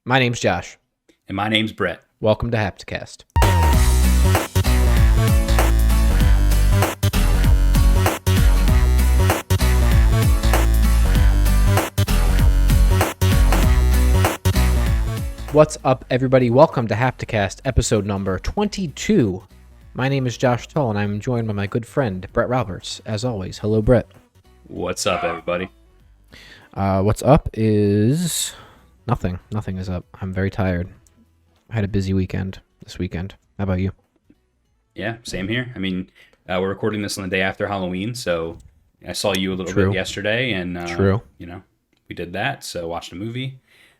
My name's Josh. And my name's Brett. Welcome to Hapticast. What's up, everybody? Welcome to Hapticast, episode number 22. My name is Josh Tull, and I'm joined by my good friend, Brett Roberts. As always, hello, Brett. What's up, everybody? What's up is nothing. Nothing is up. I'm very tired. I had a busy weekend this weekend. How about you? Yeah, same here. I mean, we're recording this on the day after Halloween, so I saw you a little True. bit yesterday, and True. we did that. So watched a movie.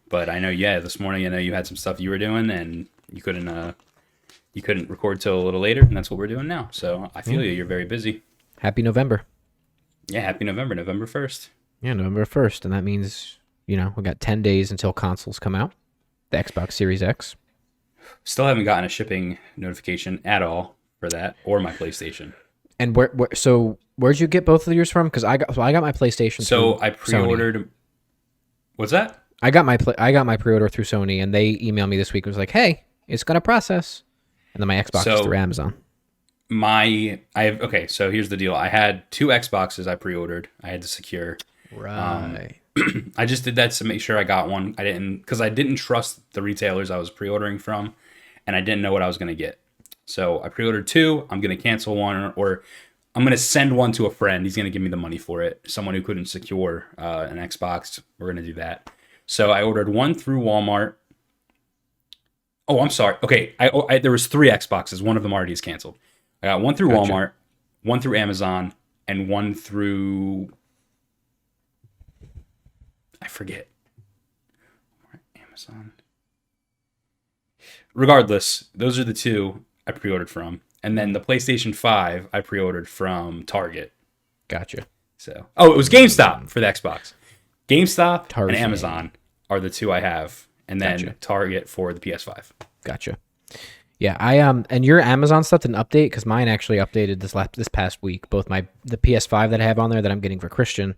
But I know, this morning I know you had some stuff you were doing, and you couldn't record till a little later, and that's what we're doing now. So I feel you. You're very busy. Happy November. Yeah, happy November, November 1st. Yeah, November 1st, and that means, we got 10 days until consoles come out. The Xbox Series X. Still haven't gotten a shipping notification at all for that, or my PlayStation. And where'd you get both of yours from? Because I got my PlayStation. So I pre-ordered. Sony. What's that? I got my pre-order through Sony, and they emailed me this week. It was like, hey, it's gonna process, and then my Xbox is through Amazon. So here's the deal. I had 2 Xboxes I pre-ordered. I had to secure. Right. I just did that to make sure I got one. I didn't trust the retailers I was pre-ordering from, and I didn't know what I was going to get. So I pre-ordered 2. I'm going to cancel one, or I'm going to send one to a friend. He's going to give me the money for it. Someone who couldn't secure an Xbox, we're going to do that. So I ordered one through Walmart. Oh, I'm sorry. Okay, there was 3 Xboxes. One of them already is canceled. I got one through Walmart, one through Amazon, and one through... I forget. Amazon. Regardless, those are the 2 I pre-ordered from. And then the PlayStation 5 I pre-ordered from Target. Gotcha. So, it was GameStop for the Xbox. GameStop Tarzan. and Amazon are the 2 I have. And then Target for the PS5. Gotcha. Yeah, and your Amazon stuff didn't update because mine actually updated this past week. Both the PS5 that I have on there that I'm getting for Christian,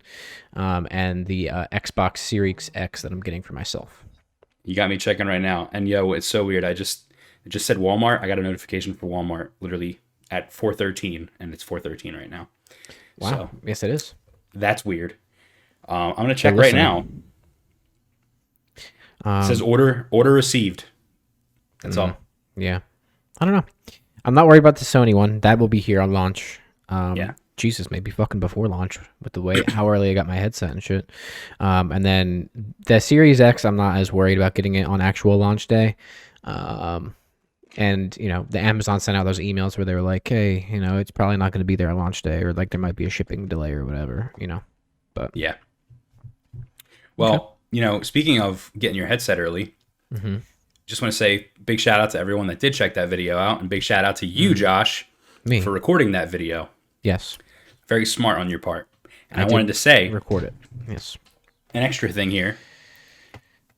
and the Xbox Series X that I'm getting for myself. You got me checking right now, and it's so weird. It just said Walmart. I got a notification for Walmart literally at 4:13, and it's 4:13 right now. Wow. So, yes, it is. That's weird. I'm gonna check right now. It says order received. That's all. Yeah. I don't know. I'm not worried about the Sony one. That will be here on launch. Jesus, maybe fucking before launch with the way how early I got my headset and shit. And then the Series X, I'm not as worried about getting it on actual launch day. And the Amazon sent out those emails where they were like, hey, it's probably not going to be there on launch day, or like there might be a shipping delay or whatever, But yeah. Well, speaking of getting your headset early, just want to say big shout out to everyone that did check that video out, and big shout out to you, Josh, for recording that video. Yes. Very smart on your part. And I wanted to say, record it. Yes. An extra thing here.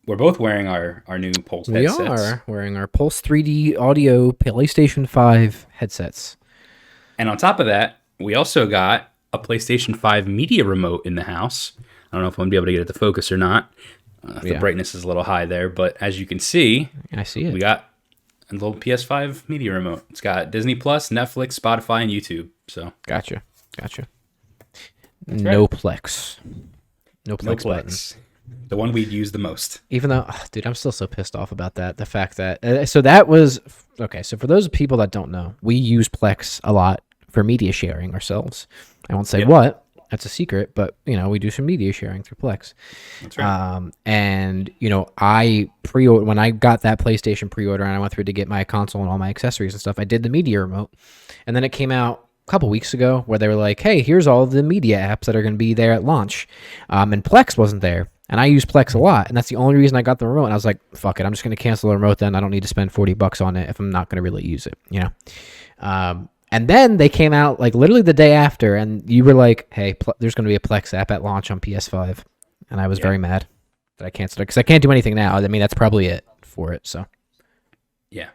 We're both wearing our new Pulse headsets. We are wearing our Pulse 3D Audio PlayStation 5 headsets. And on top of that, we also got a PlayStation 5 media remote in the house. I don't know if I'm going to be able to get it to focus or not. The brightness is a little high there, but as you can see, I see it. We got a little PS5 media remote. It's got Disney Plus, Netflix, Spotify, and YouTube. So Gotcha. No Plex. No Plex button. The one we'd use the most. Even though, dude, I'm still so pissed off about that. The fact that so that was okay. So for those people that don't know, we use Plex a lot for media sharing ourselves. I won't say what. That's a secret, but we do some media sharing through Plex. That's right. And I pre-order when I got that PlayStation pre-order, and I went through to get my console and all my accessories and stuff. I did the media remote, and then it came out a couple weeks ago where they were like, "Hey, here's all the media apps that are going to be there at launch," and Plex wasn't there. And I use Plex a lot, and that's the only reason I got the remote. And I was like, "Fuck it, I'm just going to cancel the remote. Then I don't need to spend $40 on it if I'm not going to really use it." And then they came out like literally the day after, and you were like, "Hey, there's going to be a Plex app at launch on PS5," and I was very mad that I canceled it because I can't do anything now. I mean, that's probably it for it. So, yeah,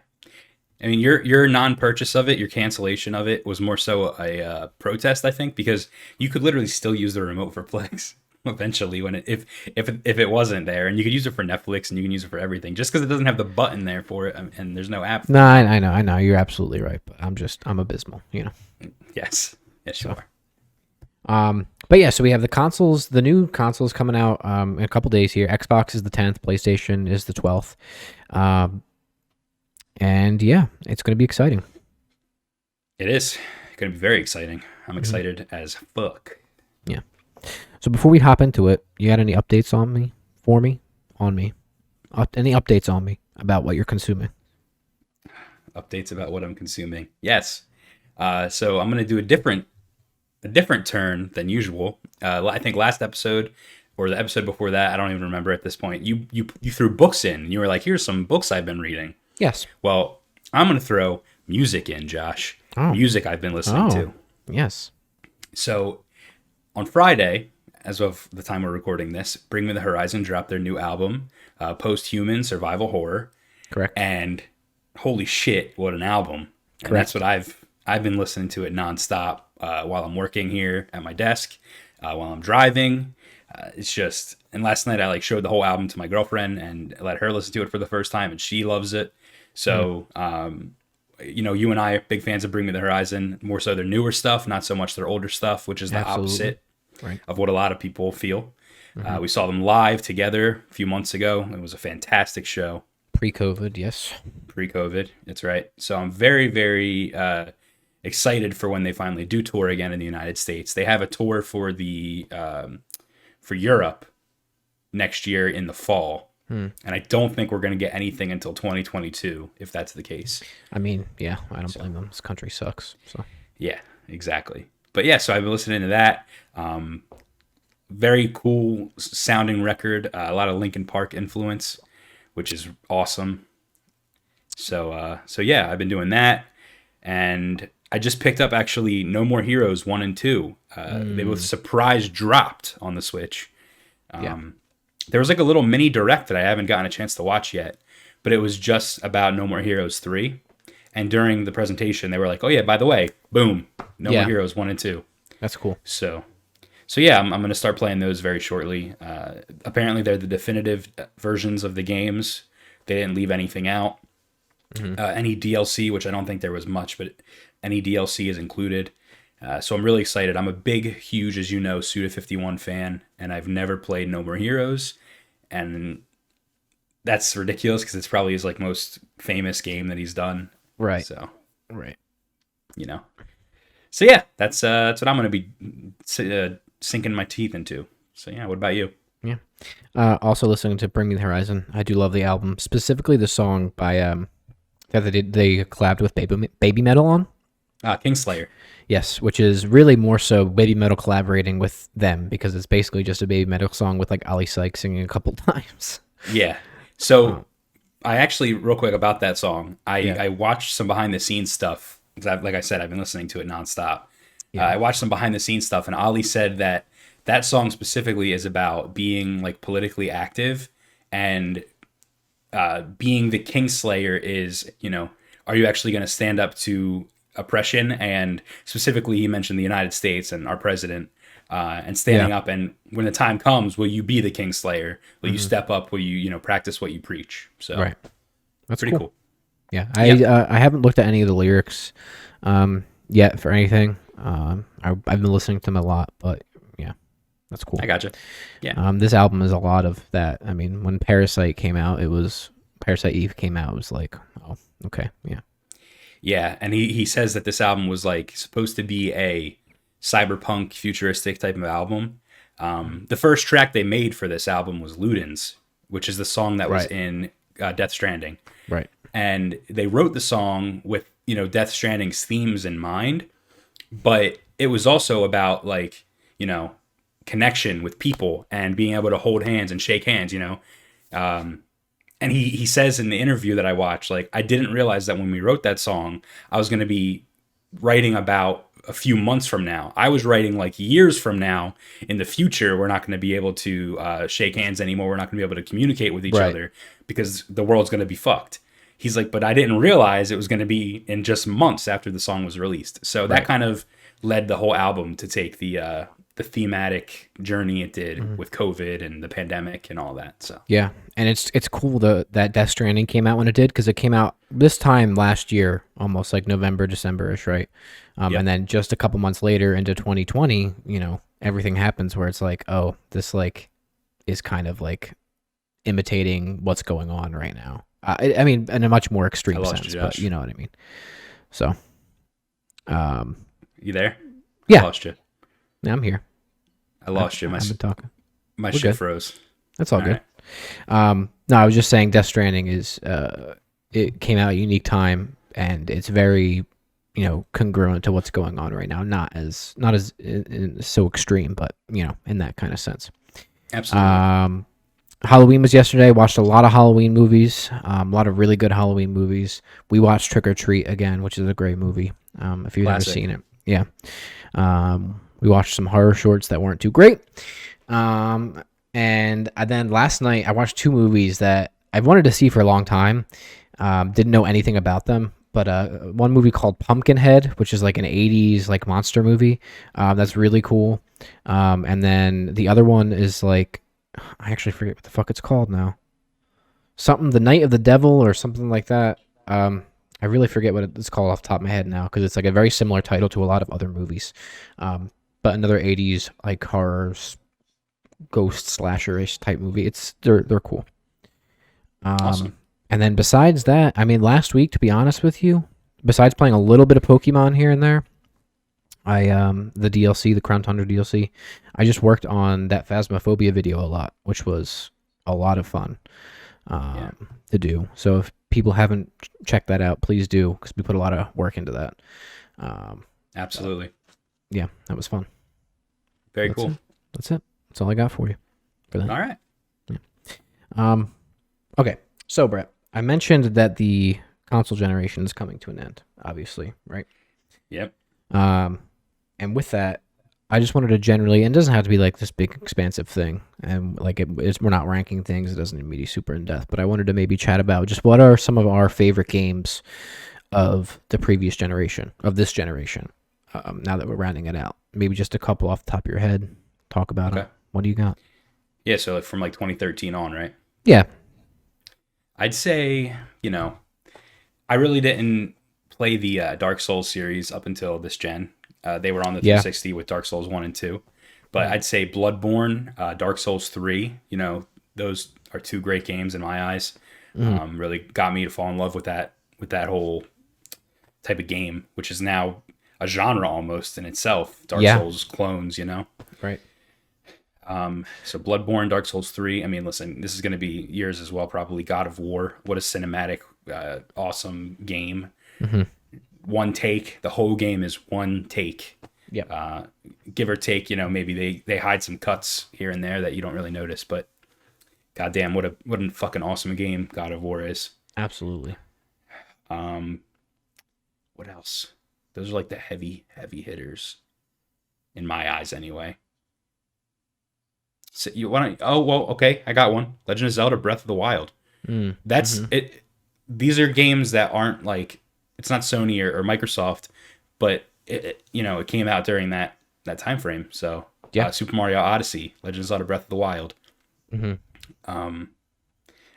I mean, your non-purchase of it, your cancellation of it, was more so a protest, I think, because you could literally still use the remote for Plex. eventually when if it wasn't there, and you could use it for Netflix and you can use it for everything. Just because it doesn't have the button there for it, and there's no app No, for it. I know. You're absolutely right, but I'm abysmal, you know. Yes, yes, you So, are. but yeah, so we have the consoles, the new consoles coming out in a couple days here. Xbox is the 10th, PlayStation is the 12th, um, and yeah, it's going to be exciting. It is going to be very exciting. I'm Mhm. excited as fuck. Yeah. So before we hop into it, you got any updates on me, for me, on me? Any updates on me about what you're consuming? Updates about what I'm consuming. Yes. So I'm going to do a different turn than usual. I think last episode or the episode before that, I don't even remember at this point. You threw books in, and you were like, "Here's some books I've been reading." Yes. Well, I'm going to throw music in, Josh. Oh. Music I've been listening to. Yes. So on Friday, as of the time we're recording this, Bring Me the Horizon dropped their new album, Post-Human Survival Horror, Correct. and holy shit, what an album! And that's what I've been listening to it nonstop while I'm working here at my desk, while I'm driving. It's just, and last night I like showed the whole album to my girlfriend and let her listen to it for the first time, and she loves it. So, you know, you and I are big fans of Bring Me the Horizon, more so their newer stuff, not so much their older stuff, which is the Absolutely. opposite Right. of what a lot of people feel. We saw them live together a few months ago. It was a fantastic show. Pre-COVID, yes. Pre-COVID, that's right. So I'm very, very excited for when they finally do tour again in the United States. They have a tour for the for Europe next year in the fall. And I don't think we're going to get anything until 2022, if that's the case. I mean, yeah, I don't blame them. This country sucks. So Yeah, exactly. But yeah, so I've been listening to that. Very cool sounding record. A lot of Linkin Park influence, which is awesome. So yeah, I've been doing that, and I just picked up actually No More Heroes 1 and 2. They both surprise dropped on the Switch. There was like a little mini direct that I haven't gotten a chance to watch yet, but it was just about No More Heroes 3. And during the presentation, they were like, "Oh yeah, by the way, boom, No More Heroes 1 and 2." that's cool. So yeah, I'm going to start playing those very shortly. Apparently, they're the definitive versions of the games. They didn't leave anything out. Any DLC, which I don't think there was much, but any DLC is included. So I'm really excited. I'm a big, huge, as you know, Suda51 fan, and I've never played No More Heroes. And that's ridiculous because it's probably his like most famous game that he's done. Right. So, Right. you know. So yeah, that's what I'm going to be sinking my teeth into. So yeah, what about you? Yeah. Also listening to Bring Me the Horizon. I do love the album, specifically the song by that they collabed with Baby Metal on. Kingslayer. Yes, which is really more so Baby Metal collaborating with them because it's basically just a Baby Metal song with like Ali Sykes singing a couple times. Yeah. So I actually, real quick about that song, Yeah. I watched some behind the scenes stuff. 'Cause like I said, I've been listening to it nonstop. Yeah. I watched some behind the scenes stuff, and Ali said that that song specifically is about being like politically active, and being the Kingslayer is, you know, are you actually going to stand up to oppression? And specifically, he mentioned the United States and our president, and standing up. And when the time comes, will you be the Kingslayer? Will you step up? Will you, practice what you preach? So Right. That's pretty cool. Yeah. I haven't looked at any of the lyrics yet for anything. I've been listening to them a lot, but yeah, that's cool. I gotcha. Yeah. This album is a lot of that. I mean, when Parasite came out, Parasite Eve came out, it was like, oh, okay, yeah. Yeah, and he says that this album was like supposed to be a cyberpunk futuristic type of album. The first track they made for this album was Ludens, which is the song that was in Death Stranding. Right. And they wrote the song with, Death Stranding's themes in mind, but it was also about like, connection with people and being able to hold hands and shake hands, and he says in the interview that I watched, like, I didn't realize that when we wrote that song, I was going to be writing about a few months from now. I was writing like years from now in the future. We're not going to be able to shake hands anymore. We're not going to be able to communicate with each other because the world's going to be fucked. He's like, but I didn't realize it was going to be in just months after the song was released. So that kind of led the whole album to take the the thematic journey it did Mhm. with COVID and the pandemic and all that. So Yeah, and it's cool that Death Stranding came out when it did, because it came out this time last year, almost like November, December-ish, right? And yep, then just a couple months later into 2020, everything happens where it's like, oh, this like is kind of like imitating what's going on right now. I mean, in a much more I extreme lost you, sense, but Josh. you know what I mean. So, um, You there? I yeah, lost you. I'm here. I lost you. I've been talking. My We're shit good. froze. That's all All good. right. No, I was just saying Death Stranding is it came out at a unique time, and it's very congruent to what's going on right now. Not as so extreme, but in that kind of sense. Absolutely. Um, Halloween was yesterday. Watched a lot of Halloween movies. A lot of really good Halloween movies. We watched Trick or Treat again, which is a great movie. If you've never Classic. seen it, yeah. We watched some horror shorts that weren't too great. And then last night I watched two movies that I've wanted to see for a long time. Didn't know anything about them, but one movie called Pumpkinhead, which is like an '80s like monster movie. That's really cool. And then the other one is like, I actually forget what the fuck it's called now. Something The Night of the Devil or something like that. I really forget what it's called off the top of my head now, because it's like a very similar title to a lot of other movies. But another '80s like horror ghost slasher-ish type movie. They're cool. Um, Awesome. and then besides that, I mean, last week, to be honest with you, besides playing a little bit of Pokemon here and there, the DLC, the Crown Tundra DLC, I just worked on that Phasmophobia video a lot, which was a lot of fun Yeah. to do. So if people haven't checked that out, please do, because we put a lot of work into that. Um, Absolutely. yeah, that was fun. Very That's cool. it. That's it. That's all I got for you for that. All right. Um, okay. So Brett, I mentioned that the console generation is coming to an end, obviously, right? Yep. Um, and with that, I just wanted to generally, and it doesn't have to be like this big expansive thing, and like we're not ranking things. It doesn't need to be super in depth, but I wanted to maybe chat about just what are some of our favorite games of the previous generation, of this generation. Now that we're rounding it out, maybe just a couple off the top of your head. Talk about them. Okay. What do you got? Yeah. So like from like 2013 on, right? Yeah. I'd say, I really didn't play the Dark Souls series up until this gen. They were on the Yeah. 360 with Dark Souls 1 and 2. But Mhm. I'd say Bloodborne, Dark Souls 3, those are two great games in my eyes. Mhm. Really got me to fall in love with that whole type of game, which is now a genre almost in itself. Dark Yeah. Souls clones. Right. So Bloodborne, Dark Souls 3. I mean, listen, this is going to be years as well, probably. God of War. What a cinematic, awesome game. Hmm. One take. The whole game is one take. Yep. Give or take, maybe they hide some cuts here and there that you don't really notice, but goddamn, what a fucking awesome game God of War is. Absolutely. Um, what else? Those are like the heavy, heavy hitters in my eyes, anyway. So you want to? Oh well, okay. I got one. Legend of Zelda: Breath of the Wild. Mm. That's Hmm. it. These are games that aren't like it's not Sony or Microsoft, but it came out during that time frame. So Yeah. Super Mario Odyssey, Legend of Zelda: Breath of the Wild, Hmm. um,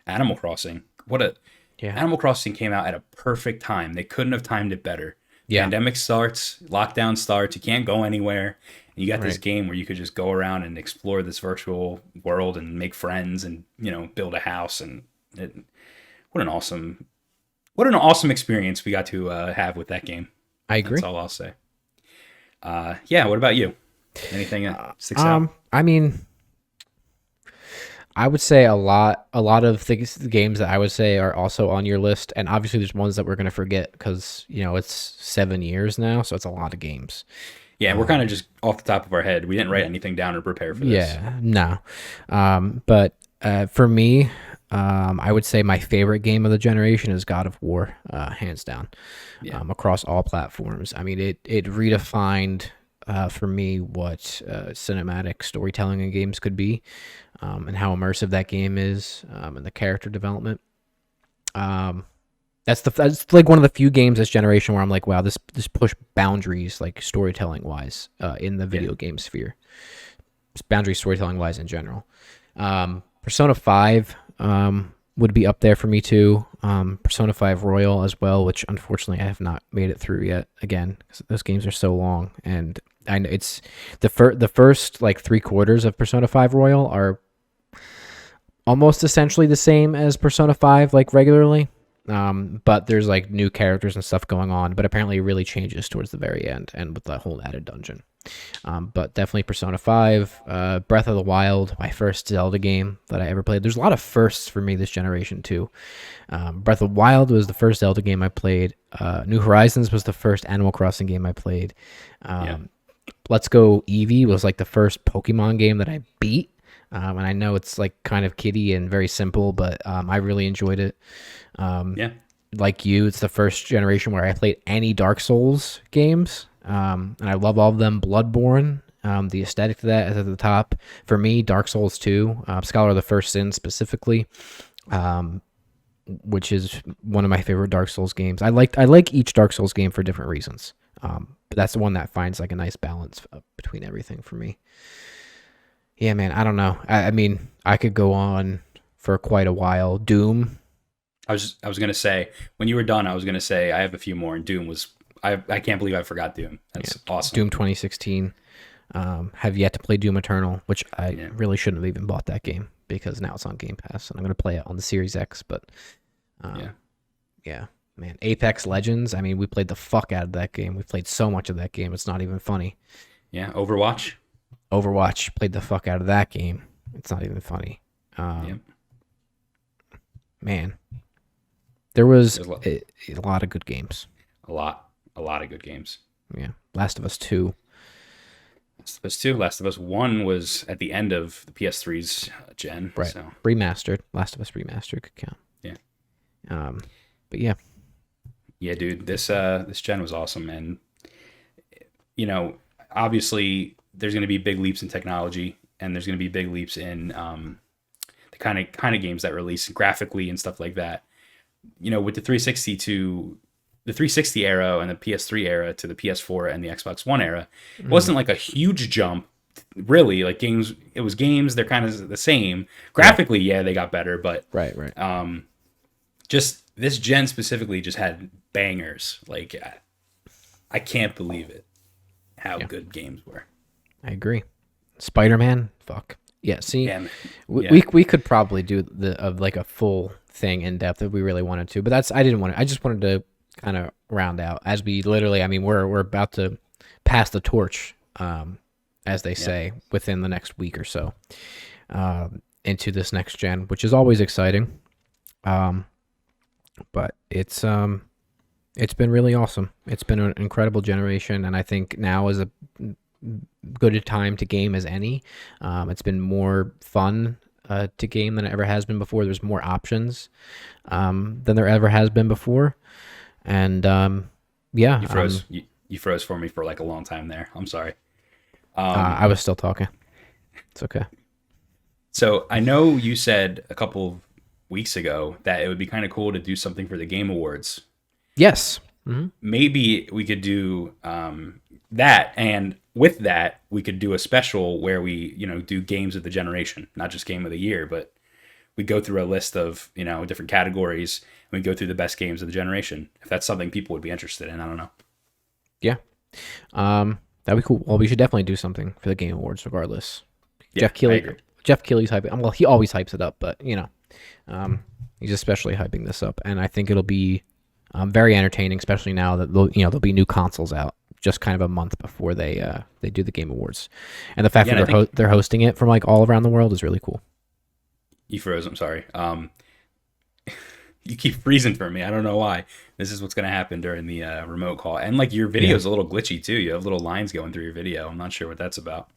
Animal Crossing. What a Yeah. Animal Crossing came out at a perfect time. They couldn't have timed it better. Yeah. Pandemic starts, lockdown starts, you can't go anywhere. And you got this Right. game where you could just go around and explore this virtual world and make friends and, build a house and what an awesome experience we got to have with that game. I That's agree. all I'll say. Yeah, what about you? Anything that sticks out? I mean, I would say a lot of things, the games that I would say are also on your list, and obviously there's ones that we're gonna forget because it's 7 years now, so it's a lot of games. Yeah, we're kind of just off the top of our head. We didn't write anything down or prepare for this. Yeah, no. But for me, I would say my favorite game of the generation is God of War, hands down, Yeah. across all platforms. I mean, it redefined for me what cinematic storytelling in games could be, and how immersive that game is, and the character development. Um, That's like one of the few games this generation where I'm like, wow, this pushed boundaries like storytelling wise in the Yeah. video game sphere, boundary storytelling wise in general. Persona 5 would be up there for me too. Persona 5 Royal as well, which unfortunately I have not made it through yet. Again, 'cause those games are so long, and I know it's the first like 3/4 of Persona 5 Royal are almost essentially the same as Persona 5 like regularly. But there's like new characters and stuff going on, but apparently it really changes towards the very end and with the whole added dungeon. But definitely Persona 5, Breath of the Wild, my first Zelda game that I ever played. There's a lot of firsts for me this generation too. Breath of the Wild was the first Zelda game I played. New Horizons was the first Animal Crossing game I played. Yeah. Let's Go Eevee was like the first Pokemon game that I beat. And I know it's like kind of kiddie and very simple, but I really enjoyed it. Yeah. Like you, it's the first generation where I played any Dark Souls games, and I love all of them. Bloodborne, the aesthetic to that is at the top for me. Dark Souls 2, Scholar of the First Sin specifically, which is one of my favorite Dark Souls games. I like each Dark Souls game for different reasons, but that's the one that finds like a nice balance between everything for me. Yeah, man, I don't know. I mean, I could go on for quite a while. Doom. I was gonna say when you were done, I was gonna say I have a few more, and Doom was I can't believe I forgot Doom. That's awesome. Doom 2016. Have yet to play Doom Eternal, which I really shouldn't have even bought that game because now it's on Game Pass and I'm gonna play it on the Series X. But yeah, man, Apex Legends. I mean, we played the fuck out of that game. We played so much of that game. It's not even funny. Yeah, Overwatch. Overwatch, played the fuck out of that game. It's not even funny. Man, there was a lot of good games. A lot of good games. Yeah, Last of Us 2. Last of Us 2. Last of Us 1 was at the end of the PS3's gen. Right. So. Remastered. Last of Us Remastered could count. Yeah. But yeah. Yeah, dude. This gen was awesome, and obviously there's going to be big leaps in technology, and there's going to be big leaps in the kind of games that release graphically and stuff like that. With the 360 to the 360 era and the PS3 era to the PS4 and the Xbox One era, it wasn't like a huge jump, really. Like games, it was games. They're kind of the same graphically. Yeah, they got better, but right. Just this gen specifically just had bangers. Like I can't believe it, how good games were. I agree. Spider-Man, fuck. Yeah, see, we could probably do like a full thing in depth if we really wanted to, but I didn't want to. I just wanted to kind of round out as we literally. I mean, we're about to pass the torch, as they say, within the next week or so, into this next gen, which is always exciting. But it's been really awesome. It's been an incredible generation, and I think now is a good a time to game as any. It's been more fun to game than it ever has been before. There's more options than there ever has been before, and you froze. You froze for me for like a long time there. I'm sorry. I was still talking. It's okay. So I know you said a couple weeks ago that it would be kind of cool to do something for the Game Awards. Yes. Mm-hmm. Maybe we could do that, and with that, we could do a special where we, do games of the generation, not just game of the year, but we go through a list of, different categories, and we go through the best games of the generation. If that's something people would be interested in, I don't know. Yeah. That'd be cool. Well, we should definitely do something for the Game Awards regardless. Yeah, Jeff Keighley's hyping. Well, he always hypes it up, but he's especially hyping this up, and I think it'll be very entertaining, especially now that there'll be new consoles out just kind of a month before they do the Game Awards, and the fact that they're hosting it from like all around the world is really cool. You froze. I'm sorry. You keep freezing for me. I don't know why. This is what's going to happen during the remote call, and like your video is a little glitchy too. You have little lines going through your video. I'm not sure what that's about.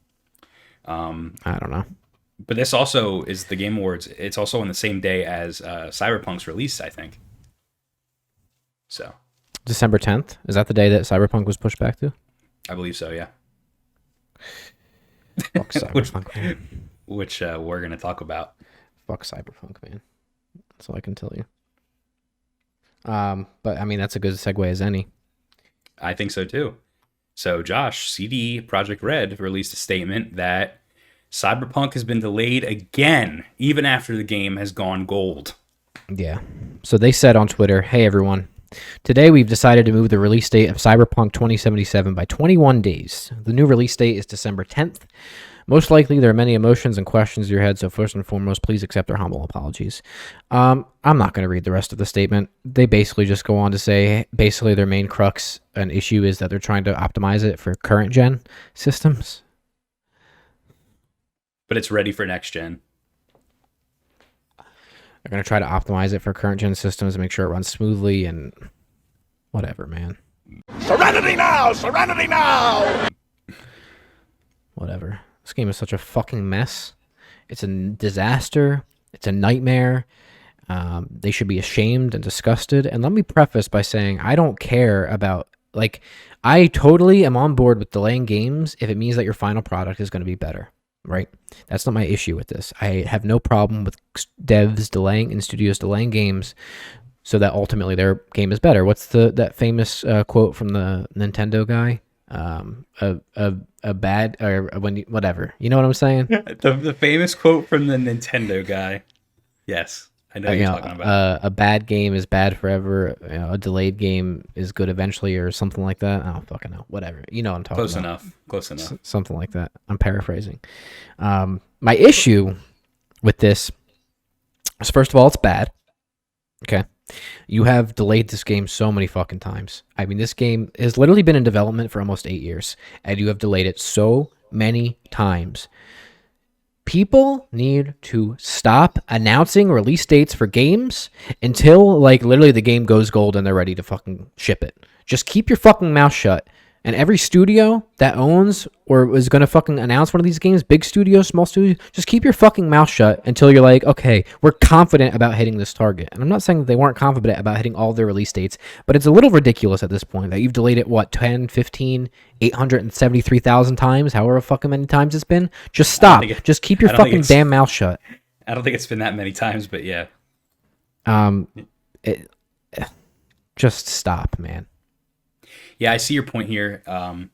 I don't know. But this also is the Game Awards. It's also on the same day as Cyberpunk's release, I think. So December 10th? Is that the day that Cyberpunk was pushed back to? I believe so, yeah. Fuck Cyberpunk, which we're going to talk about. Fuck Cyberpunk, man. That's all I can tell you. But I mean, that's a good segue as any. I think so too. So, Josh, CD Projekt Red released a statement that Cyberpunk has been delayed again, even after the game has gone gold. Yeah. So they said on Twitter, "Hey everyone, today we've decided to move the release date of Cyberpunk 2077 by 21 days. The new release date is December 10th. Most likely there are many emotions and questions in your head, so first and foremost, please accept our humble apologies." I'm not going to read the rest of the statement. They basically just go on to say, basically their main crux and issue is that they're trying to optimize it for current gen systems. But it's ready for next gen. They're going to try to optimize it for current gen systems and make sure it runs smoothly and whatever, man. Serenity now! Serenity now! Whatever. This game is such a fucking mess. It's a disaster. It's a nightmare. They should be ashamed and disgusted. And let me preface by saying I don't care about, like, I totally am on board with delaying games if it means that your final product is going to be better, right? That's not my issue with this. I have no problem with devs delaying and studios delaying games so that ultimately their game is better. What's that famous quote from the Nintendo guy? A bad or when you, whatever, you know what I'm saying? the famous quote from the Nintendo guy. Yes, I know what you're talking about. A bad game is bad forever. A delayed game is good eventually, or something like that. I don't fucking know. Whatever. You know what I'm talking about. Close enough. Something like that. I'm paraphrasing. My issue with this is, first of all, it's bad. Okay. You have delayed this game so many fucking times. I mean, this game has literally been in development for almost 8 years, and you have delayed it so many times. People need to stop announcing release dates for games until, like, literally the game goes gold and they're ready to fucking ship it. Just keep your fucking mouth shut. And every studio that owns or is going to fucking announce one of these games, big studio, small studio, just keep your fucking mouth shut until you're like, okay, we're confident about hitting this target. And I'm not saying that they weren't confident about hitting all their release dates, but it's a little ridiculous at this point that you've delayed it, what, 10, 15, 873,000 times, however fucking many times it's been. Just stop. Just keep your fucking damn mouth shut. I don't think it's been that many times, but yeah. Just stop, man. Yeah, I see your point here. I'm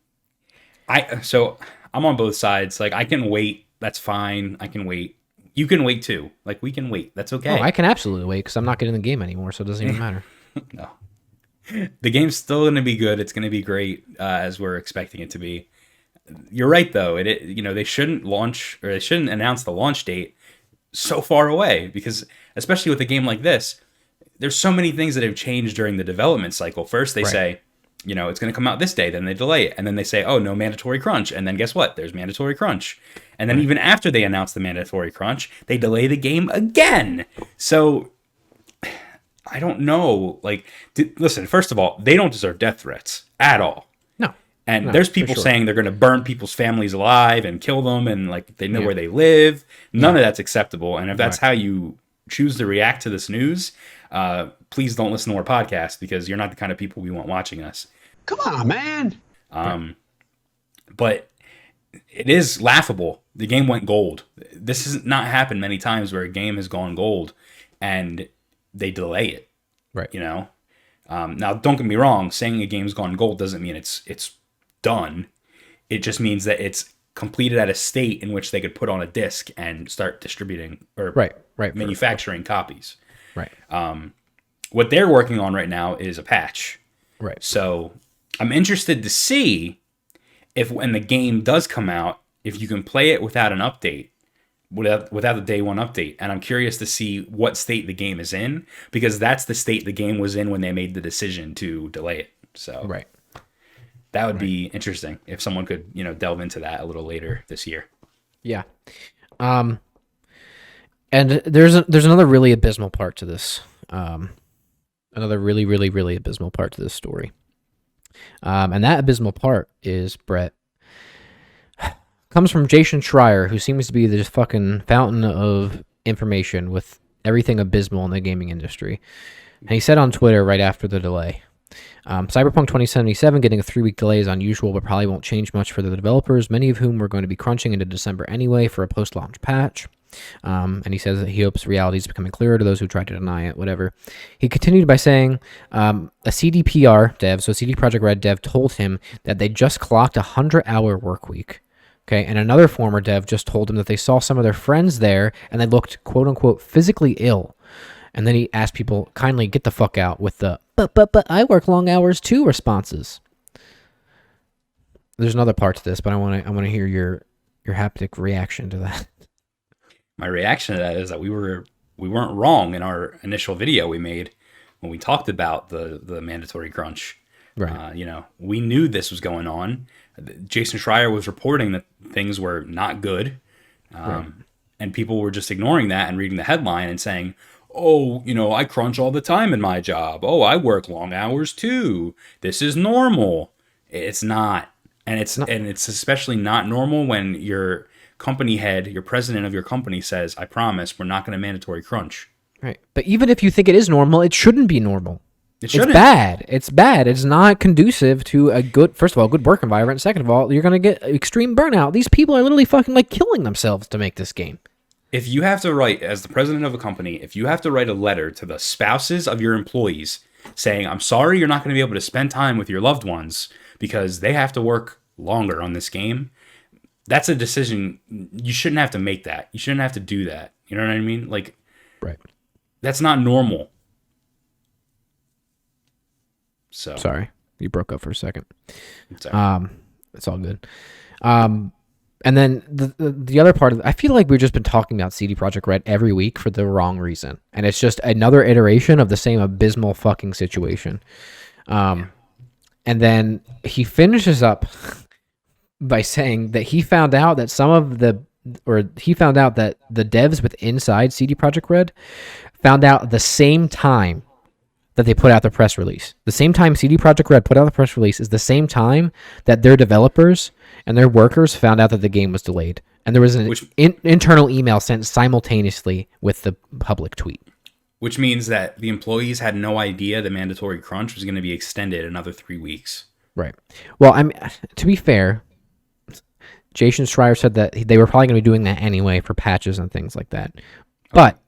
on both sides. Like, I can wait. That's fine. I can wait. You can wait too. Like, we can wait. That's okay. Oh, I can absolutely wait because I'm not getting the game anymore, so it doesn't even matter. No, the game's still going to be good. It's going to be great as we're expecting it to be. You're right, though. They shouldn't launch, or they shouldn't announce the launch date so far away, because especially with a game like this, there's so many things that have changed during the development cycle. First, they say, it's going to come out this day. Then they delay it. And then they say, oh, no mandatory crunch. And then guess what? There's mandatory crunch. And then even after they announce the mandatory crunch, they delay the game again. So I don't know. Like, listen, first of all, they don't deserve death threats at all. No. And there's people saying they're going to burn people's families alive and kill them. And, like, they know where they live. None of that's acceptable. And if that's how you choose to react to this news, please don't listen to our podcast, because you're not the kind of people we want watching us. Come on, man. But it is laughable. The game went gold. This has not happened many times where a game has gone gold and they delay it. Right. Now, don't get me wrong. Saying a game's gone gold doesn't mean it's done. It just means that it's completed at a state in which they could put on a disc and start distributing or manufacturing copies. Right. What they're working on right now is a patch. Right. So I'm interested to see if, when the game does come out, if you can play it without an update, without the day one update. And I'm curious to see what state the game is in, because that's the state the game was in when they made the decision to delay it. So that would be interesting if someone could, delve into that a little later this year. Yeah. And there's another really abysmal part to this. Another really, really, really abysmal part to this story. And that abysmal part is, Brett, comes from Jason Schreier, who seems to be the fucking fountain of information with everything abysmal in the gaming industry. And he said on Twitter right after the delay, Cyberpunk 2077 getting a 3-week delay is unusual, but probably won't change much for the developers, many of whom were going to be crunching into December anyway for a post-launch patch. And he says that he hopes reality is becoming clearer to those who try to deny it, whatever. He continued by saying a CDPR dev, so CD Projekt Red dev, told him that they just clocked a 100-hour work week. Okay, and another former dev just told him that they saw some of their friends there and they looked, quote unquote, physically ill. And then he asked people, kindly get the fuck out with the, but I work long hours too responses. There's another part to this, but I want to hear your haptic reaction to that. My reaction to that is that we weren't wrong in our initial video we made when we talked about the mandatory crunch. Right. We knew this was going on. Jason Schreier was reporting that things were not good. Right. And people were just ignoring that and reading the headline and saying, oh, I crunch all the time in my job. Oh, I work long hours too. This is normal. It's not. And it's especially not normal when your company head, your president of your company says, I promise we're not going to mandatory crunch. Right. But even if you think it is normal, it shouldn't be normal. It's bad. It's bad. It's not conducive to a good, first of all, good work environment. Second of all, you're going to get extreme burnout. These people are literally fucking like killing themselves to make this game. If you have to write, as the president of a company, if you have to write a letter to the spouses of your employees saying, I'm sorry you're not going to be able to spend time with your loved ones because they have to work longer on this game, that's a decision. You shouldn't have to make that. You shouldn't have to do that. You know what I mean? Like, right. That's not normal. So sorry, you broke up for a second. It's all good. And then the other part of I feel like we've just been talking about CD Projekt Red every week for the wrong reason, and it's just another iteration of the same abysmal fucking situation. And then he finishes up by saying that he found out that the devs with inside CD Projekt Red found out the same time that they put out the press release. The same time CD Projekt Red put out the press release is the same time that their developers and their workers found out that the game was delayed. And there was an internal email sent simultaneously with the public tweet. Which means that the employees had no idea the mandatory crunch was going to be extended another 3 weeks. Right. Well, to be fair, Jason Schreier said that they were probably going to be doing that anyway for patches and things like that. But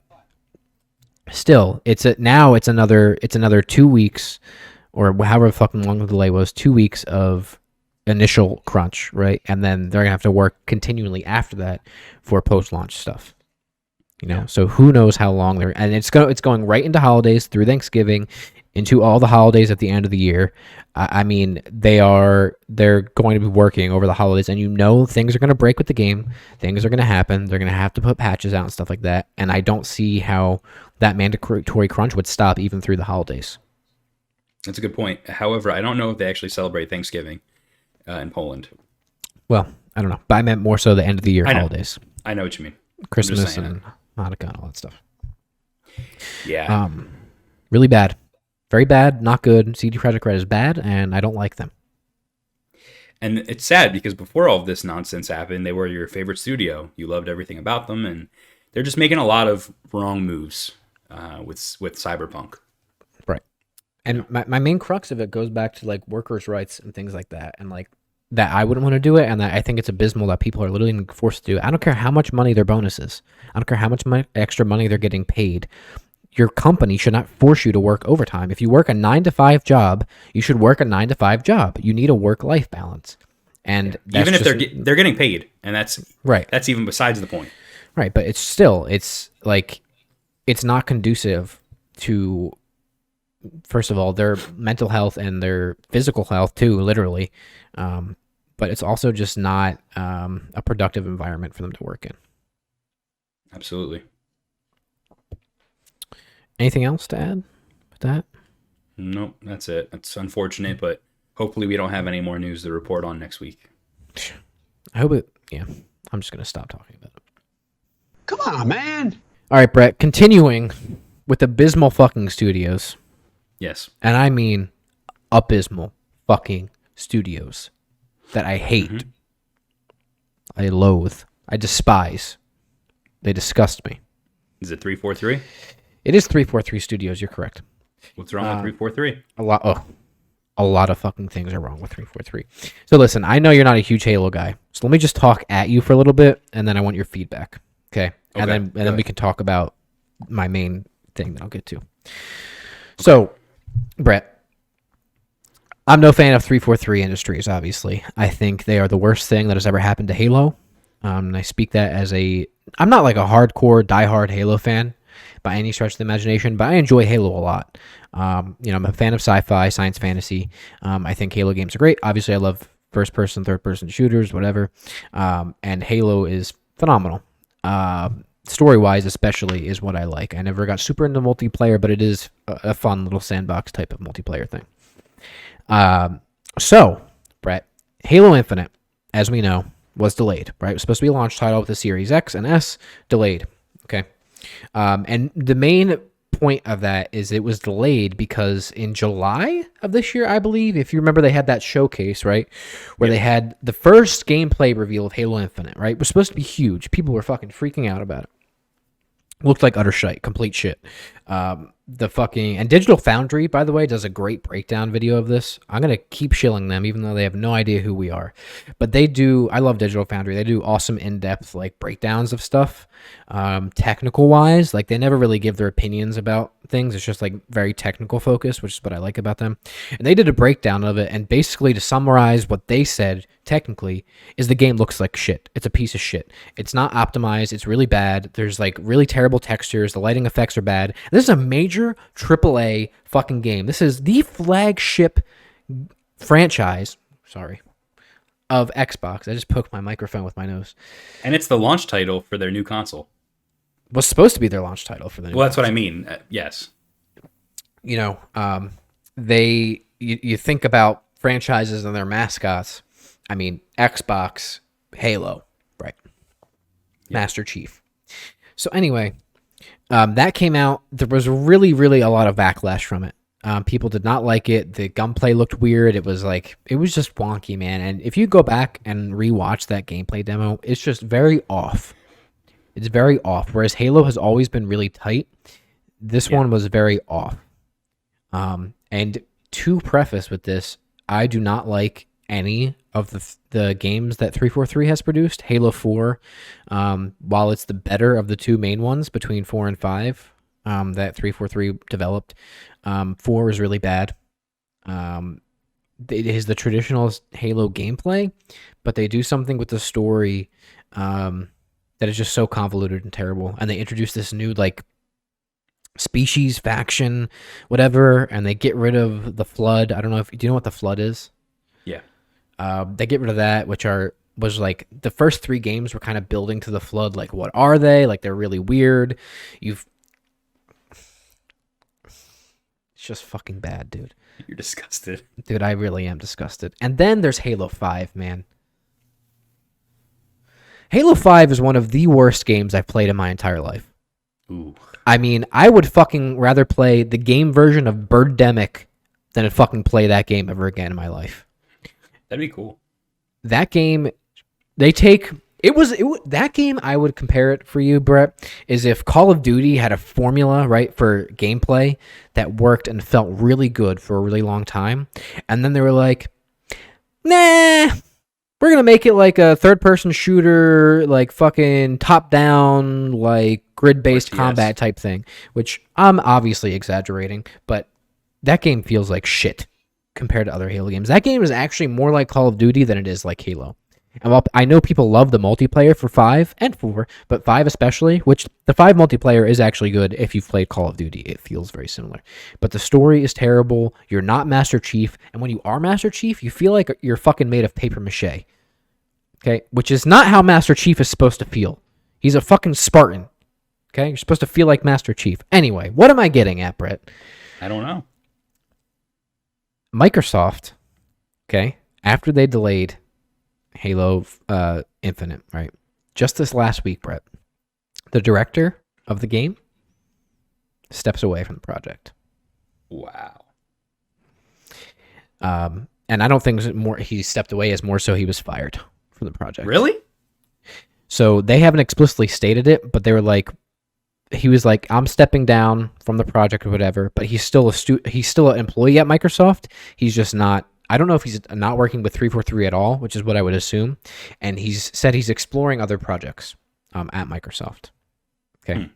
still, it's another 2 weeks, or however fucking long the delay was, 2 weeks of initial crunch, right? And then they're gonna have to work continually after that for post-launch stuff. So who knows how long and it's going right into holidays, through Thanksgiving, into all the holidays at the end of the year. They're going to be working over the holidays, and things are going to break with the game. Things are going to happen. They're going to have to put patches out and stuff like that. And I don't see how that mandatory crunch would stop even through the holidays. That's a good point. However, I don't know if they actually celebrate Thanksgiving in Poland. Well, I don't know, but I meant more so the end of the year holidays. I know what you mean. Christmas and Hanukkah and all that stuff. Yeah. Really bad. Very bad, not good. CD Projekt Red is bad, and I don't like them. And it's sad because before all of this nonsense happened, they were your favorite studio. You loved everything about them, and they're just making a lot of wrong moves with Cyberpunk. Right. And my main crux of it goes back to like workers' rights and things like that, and like that I wouldn't want to do it, and that I think it's abysmal that people are literally being forced to do it. I don't care how much money their bonus is. I don't care how much extra money they're getting paid. Your company should not force you to work overtime. If you work a 9-to-5 job, you should work a 9-to-5 job. You need a work-life balance. And even if they're getting paid, and that's right. That's even besides the point. Right, but it's not conducive to, first of all, their mental health and their physical health too, literally. But it's also just not a productive environment for them to work in. Absolutely. Anything else to add with that? Nope, that's it. It's unfortunate, but hopefully we don't have any more news to report on next week. I hope it. Yeah, I'm just gonna stop talking about it. Come on, man. All right, Brett. Continuing with abysmal fucking studios. Yes. And I mean abysmal fucking studios that I hate. Mm-hmm. I loathe. I despise. They disgust me. Is it 343? It is 343 Studios. You're correct. What's wrong with 343? A lot of fucking things are wrong with 343. So listen, I know you're not a huge Halo guy, so let me just talk at you for a little bit, and then I want your feedback. Okay? and Okay, then we can talk about my main thing that I'll get to. So, Brett, I'm no fan of 343 Industries, obviously. I think they are the worst thing that has ever happened to Halo. And I speak that as I'm not like a hardcore, diehard Halo fan by any stretch of the imagination, but I enjoy Halo a lot. I'm a fan of sci-fi, science fantasy. I think Halo games are great. Obviously, I love first-person, third-person shooters, whatever. And Halo is phenomenal. Story-wise, especially, is what I like. I never got super into multiplayer, but it is a fun little sandbox type of multiplayer thing. So, Brett, Halo Infinite, as we know, was delayed, right? It was supposed to be a launch title with the Series X and S, delayed, okay? And the main point of that is it was delayed because in July of this year, I believe, if you remember, they had that showcase, right? Where they had the first gameplay reveal of Halo Infinite, right? It was supposed to be huge. People were fucking freaking out about it. Looked like utter shite, complete shit. And Digital Foundry, by the way, does a great breakdown video of this. I'm gonna keep shilling them, even though they have no idea who we are. But they do. I love Digital Foundry. They do awesome, in-depth like breakdowns of stuff, technical wise. Like they never really give their opinions about things. It's just like very technical focused, which is what I like about them. And they did a breakdown of it, and basically to summarize what they said technically is the game looks like shit. It's a piece of shit. It's not optimized. It's really bad. There's like really terrible textures. The lighting effects are bad. This is a major AAA fucking game. This is the flagship franchise, of Xbox. I just poked my microphone with my nose. And it's the launch title for their new console. Was supposed to be their launch title for the new Well, that's console. what I mean. Yes. You think about franchises and their mascots. I mean, Xbox, Halo, right? Yeah. Master Chief. So anyway, that came out. There was really, really a lot of backlash from it. People did not like it. The gunplay looked weird. It was just wonky, man. And if you go back and rewatch that gameplay demo, it's just very off. It's very off. Whereas Halo has always been really tight, this one was very off. And to preface with this, I do not like any of the games that 343 has produced. Halo 4, while it's the better of the two main ones between 4 and 5 that 343 developed, 4 is really bad. It is the traditional Halo gameplay, but they do something with the story that is just so convoluted and terrible. And they introduce this new species, faction, whatever, and they get rid of the Flood. I don't know do you know what the Flood is? Yeah. They get rid of that, which was like the first 3 games were kind of building to the Flood. Like, what are they? Like, they're really weird. It's just fucking bad, dude. You're disgusted. Dude, I really am disgusted. And then there's Halo 5, man. Halo 5 is one of the worst games I've played in my entire life. Ooh. I mean, I would fucking rather play the game version of Birdemic than to fucking play that game ever again in my life. That'd be cool. That game, that game, I would compare it for you, Brett, is if Call of Duty had a formula, right, for gameplay that worked and felt really good for a really long time. And then they were like, nah, we're going to make it like a third-person shooter, like fucking top-down, like grid-based combat type thing, which I'm obviously exaggerating, but that game feels like shit compared to other Halo games. That game is actually more like Call of Duty than it is like Halo. And while I know people love the multiplayer for 5 and 4, but 5 especially, which the 5 multiplayer is actually good if you've played Call of Duty. It feels very similar. But the story is terrible. You're not Master Chief. And when you are Master Chief, you feel like you're fucking made of paper mache. Okay? Which is not how Master Chief is supposed to feel. He's a fucking Spartan. Okay? You're supposed to feel like Master Chief. Anyway, what am I getting at, Brett? I don't know. Microsoft, okay, after they delayed Halo Infinite, right? Just this last week, Brett, the director of the game steps away from the project. Wow. And I don't think he stepped away as more so he was fired from the project. Really? So they haven't explicitly stated it, but they were like, he was like, I'm stepping down from the project or whatever, but he's still he's still an employee at Microsoft. He's just not, I don't know if he's not working with 343 at all, which is what I would assume. And he's said he's exploring other projects at Microsoft. Okay.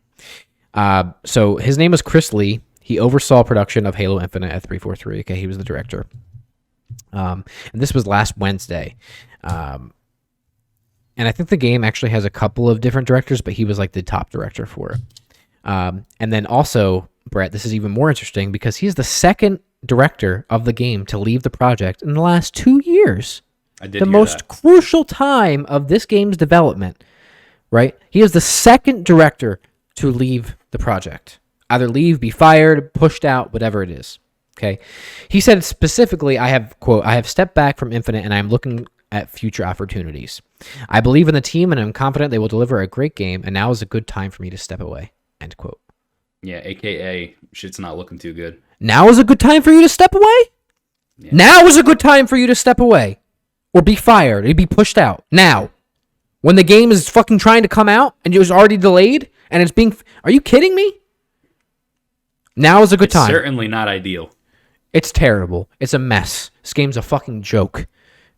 So his name was Chris Lee. He oversaw production of Halo Infinite at 343. Okay, he was the director. And this was last Wednesday. And I think the game actually has a couple of different directors, but he was like the top director for it. And then also, Brett, this is even more interesting because he's the second director of the game to leave the project in the last 2 years. I did the hear most that. crucial time of this game's development, right? He is the second director to leave the project. Either leave, be fired, pushed out, whatever it is. Okay. He said specifically, I have stepped back from Infinite and I am looking at future opportunities. I believe in the team and I'm confident they will deliver a great game, and now is a good time for me to step away. End quote. Yeah, AKA shit's not looking too good. Now is a good time for you to step away? Yeah. Now is a good time for you to step away. Or be fired. Or be pushed out. Now. When the game is fucking trying to come out and it was already delayed and it's being... Are you kidding me? Now is a good time. Certainly not ideal. It's terrible. It's a mess. This game's a fucking joke.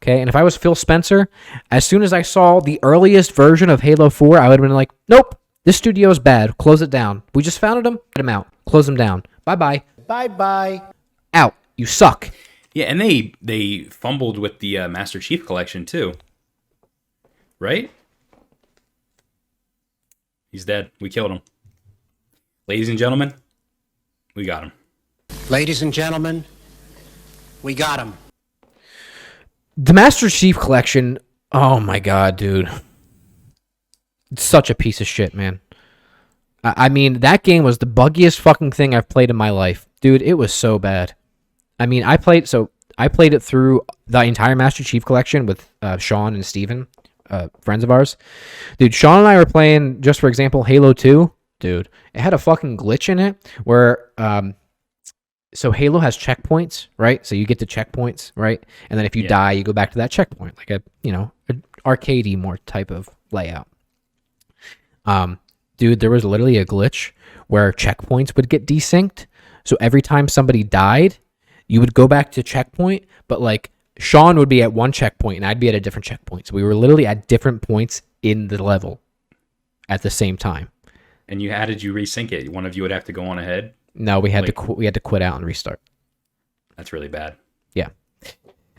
Okay? And if I was Phil Spencer, as soon as I saw the earliest version of Halo 4, I would have been like, nope, this studio is bad. Close it down. We just founded them. Get them out. Close them down. Bye-bye. Bye-bye. Out. You suck. Yeah, and they fumbled with the Master Chief Collection too. Right? He's dead. We killed him. Ladies and gentlemen, we got him. Ladies and gentlemen, we got him. The Master Chief Collection, oh my god, dude. It's such a piece of shit, man. I mean, that game was the buggiest fucking thing I've played in my life. Dude, it was so bad. I mean, I played it through the entire Master Chief Collection with Sean and Steven, friends of ours. Dude, Sean and I were playing, just for example, Halo 2. Dude, it had a fucking glitch in it where... So Halo has checkpoints, right? So you get to checkpoints, right? And then if you die, you go back to that checkpoint, like a arcadey more type of layout. Dude, there was literally a glitch where checkpoints would get desynced. So every time somebody died, you would go back to checkpoint, but like Sean would be at one checkpoint and I'd be at a different checkpoint. So we were literally at different points in the level at the same time. And how did you resync it? One of you would have to go on ahead. No, we had to quit out and restart. That's really bad. Yeah.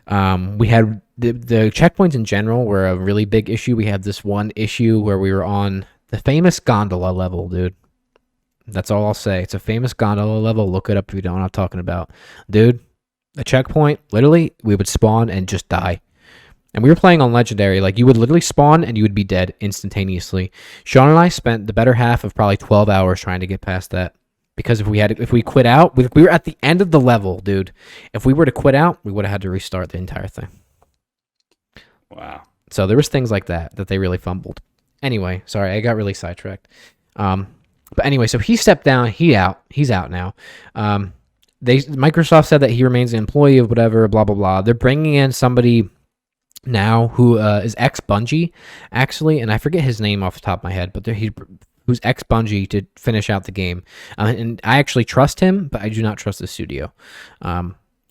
We had the checkpoints in general were a really big issue. We had this one issue where we were on the famous gondola level, dude. That's all I'll say. It's a famous gondola level. Look it up if you don't know what I'm talking about. Dude, a checkpoint, literally, we would spawn and just die. And we were playing on Legendary. Like, you would literally spawn and you would be dead instantaneously. Sean and I spent the better half of probably 12 hours trying to get past that. Because if we quit out, we were at the end of the level, dude. If we were to quit out, we would have had to restart the entire thing. Wow. So there was things like that they really fumbled. Anyway, sorry, I got really sidetracked. But anyway, so he stepped down. He's out now. Microsoft said that he remains an employee of whatever, blah blah blah. They're bringing in somebody now who is ex Bungie, actually, and I forget his name off the top of my head, but who's ex Bungie to finish out the game. And I actually trust him, but I do not trust the studio.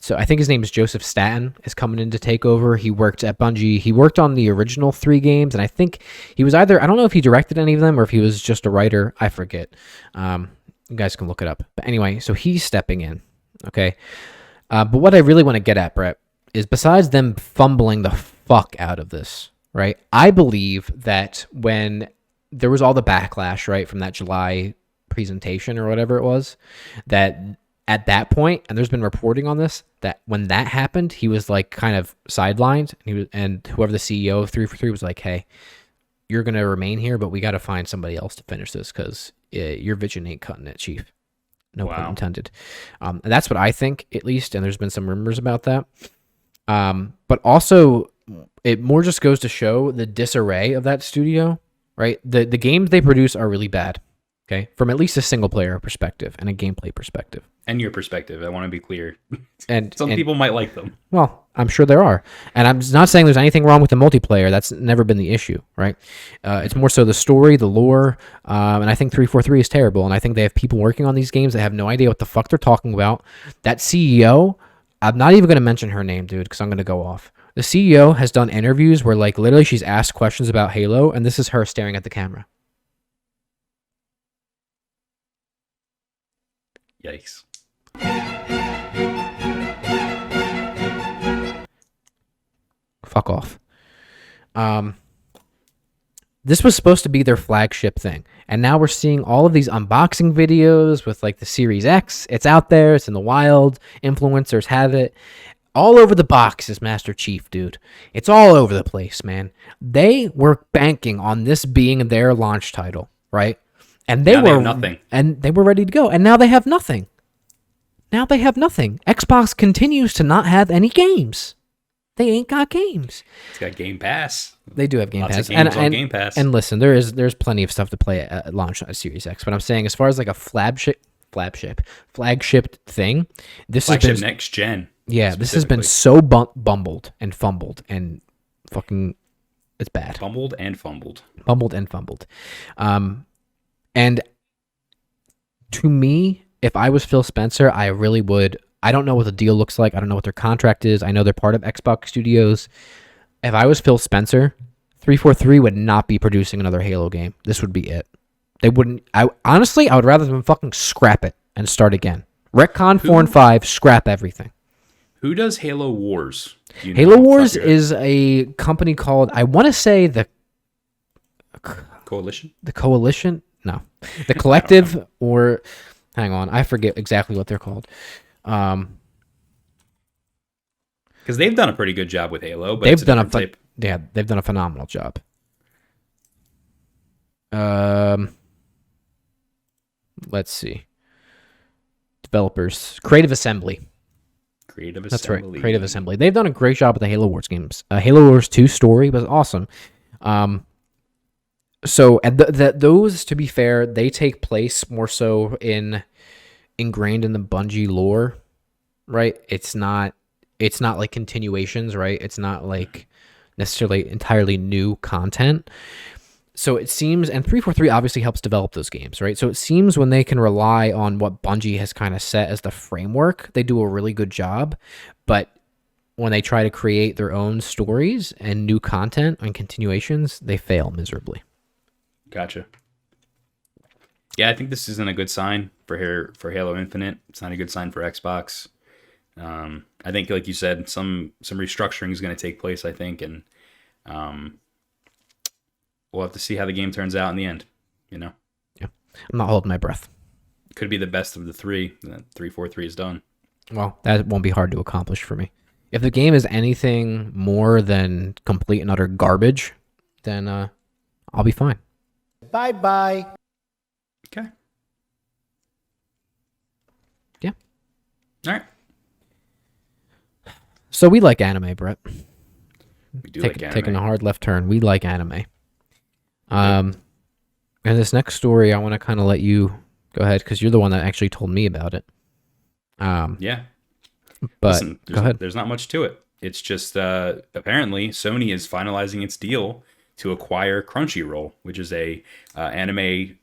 So I think his name is Joseph Staten is coming in to take over. He worked at Bungie. He worked on the original 3 games, and I think he was I don't know if he directed any of them or if he was just a writer. I forget. You guys can look it up. But anyway, so he's stepping in. Okay. But what I really want to get at, Brett, is besides them fumbling the fuck out of this, right? I believe that when there was all the backlash, right, from that July presentation or whatever it was, that at that point, and there's been reporting on this, that when that happened, he was like kind of sidelined, and whoever the CEO of 343 was like, hey, you're going to remain here, but we got to find somebody else to finish this because your vision ain't cutting it, Chief. No pun intended. And that's what I think, at least, and there's been some rumors about that. But also, it more just goes to show the disarray of that studio. Right, the games they produce are really bad. Okay, from at least a single player perspective and a gameplay perspective. And your perspective, I want to be clear. And some people might like them. Well, I'm sure there are, and I'm not saying there's anything wrong with the multiplayer. That's never been the issue, right? It's more so the story, the lore, and I think 343 is terrible. And I think they have people working on these games that have no idea what the fuck they're talking about. That CEO, I'm not even going to mention her name, dude, because I'm going to go off. The CEO has done interviews where, like, literally she's asked questions about Halo, and this is her staring at the camera. Yikes. Fuck off. This was supposed to be their flagship thing, and now we're seeing all of these unboxing videos with like the Series X. It's out there. It's in the wild. Influencers have it. All over the box is Master Chief, dude. It's all over the place, man. They were banking on this being their launch title, right? And they have nothing. And they were ready to go. And now they have nothing. Now they have nothing. Xbox continues to not have any games. They ain't got games. It's got Game Pass. They do have Game Lots Pass. of games on Game Pass. And listen, there's plenty of stuff to play at launch on Series X. But I'm saying, as far as like a flagship thing, this has been next gen. Yeah, this has been so bumbled and fumbled and fucking, it's bad. Bumbled and fumbled. And to me, if I was Phil Spencer, I really would. I don't know what the deal looks like. I don't know what their contract is. I know they're part of Xbox Studios. If I was Phil Spencer, 343 would not be producing another Halo game. This would be it. They wouldn't. Honestly, I would rather them fucking scrap it and start again. Retcon 4 and 5, scrap everything. Who does Halo Wars? Halo Wars is a company called, I want to say the Coalition? The Coalition? No. The Collective, or hang on, I forget exactly what they're called. Because they've done a pretty good job with Halo, but they've done a phenomenal job. Let's see. Developers, Creative Assembly. That's right, Creative Assembly. They've done a great job with the Halo Wars games. Halo Wars 2 story was awesome. So those, to be fair, they take place more so ingrained in the Bungie lore, right? It's not like continuations, right? It's not like necessarily entirely new content. So it seems, and 343 obviously helps develop those games, right? So it seems when they can rely on what Bungie has kind of set as the framework, they do a really good job. But when they try to create their own stories and new content and continuations, they fail miserably. Gotcha. Yeah, I think this isn't a good sign for Halo Infinite. It's not a good sign for Xbox. I think, like you said, some restructuring is going to take place, I think, and we'll have to see how the game turns out in the end, you know? Yeah. I'm not holding my breath. Could be the best of the three. 343 is done. Well, that won't be hard to accomplish for me. If the game is anything more than complete and utter garbage, then I'll be fine. Bye-bye. Okay. Yeah. All right. So we like anime, Brett. We do like anime. Taking a hard left turn. We like anime. And this next story, I want to kind of let you go ahead because you're the one that actually told me about it. Yeah. But listen, go ahead. There's not much to it. It's just apparently Sony is finalizing its deal to acquire Crunchyroll, which is a anime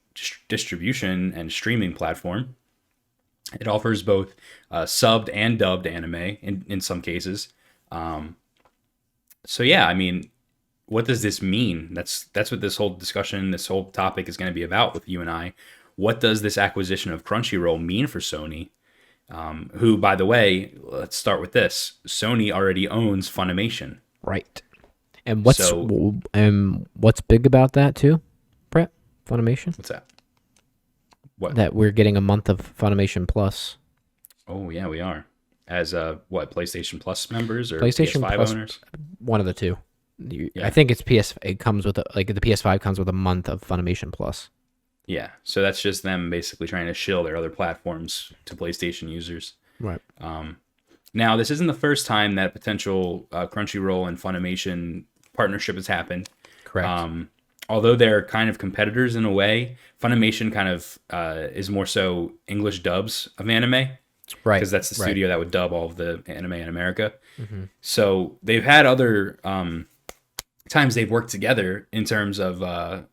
distribution and streaming platform. It offers both subbed and dubbed anime in some cases. So yeah, I mean, what does this mean? That's what this whole discussion, this whole topic is going to be about with you and I. What does this acquisition of Crunchyroll mean for Sony? Who, by the way, let's start with this. Sony already owns Funimation. Right. And what's big about that too, Brett? Funimation? What's that? What? That we're getting a month of Funimation Plus. Oh yeah, we are. As PlayStation Plus members or PlayStation PS5 Plus, owners? one of the two. Yeah. I think it's It comes with the PS5 comes with a month of Funimation Plus. Yeah, so that's just them basically trying to shill their other platforms to PlayStation users. Right. Now, this isn't the first time that potential Crunchyroll and Funimation partnership has happened. Correct. Although they're kind of competitors in a way, Funimation kind of is more so English dubs of anime. Right. Because that's the studio that would dub all of the anime in America. Mm-hmm. So they've had other times they've worked together in terms of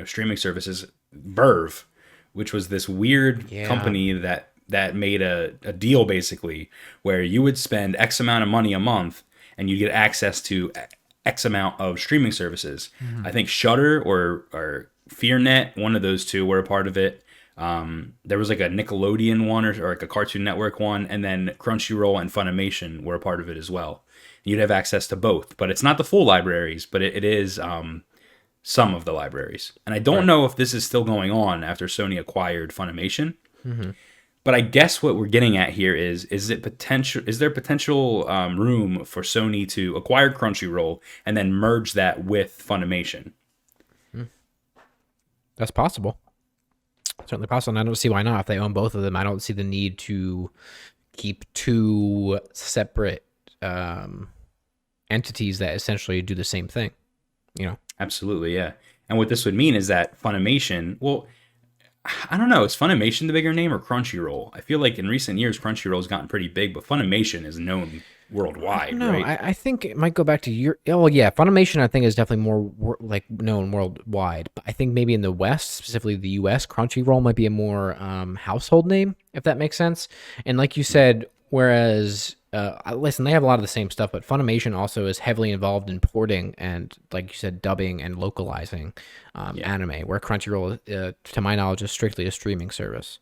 streaming services. Verve, which was this weird company that made a deal basically where you would spend X amount of money a month and you get access to X amount of streaming services. Mm-hmm. I think Shudder or FearNet, one of those two, were a part of it. There was like a Nickelodeon one or like a Cartoon Network one, and then Crunchyroll and Funimation were a part of it as well. You'd have access to both, but it's not the full libraries, but it is some of the libraries. And I don't know if this is still going on after Sony acquired Funimation. But I guess what we're getting at here is there potential room for Sony to acquire Crunchyroll and then merge that with Funimation? That's possible. Certainly possible. And I don't see why not. If they own both of them, I don't see the need to keep two separate entities that essentially do the same thing. You know? Absolutely, yeah. And what this would mean is that Funimation, well, I don't know, is Funimation the bigger name or Crunchyroll? I feel like in recent years, Crunchyroll's gotten pretty big, but Funimation is known worldwide, No, right? I think it might go back to your. Oh, yeah, Funimation. I think is definitely more like known worldwide. But I think maybe in the West, specifically the U.S., Crunchyroll might be a more household name, if that makes sense. And like you said, whereas listen, they have a lot of the same stuff, but Funimation also is heavily involved in porting and, like you said, dubbing and localizing anime, where Crunchyroll, to my knowledge, is strictly a streaming service.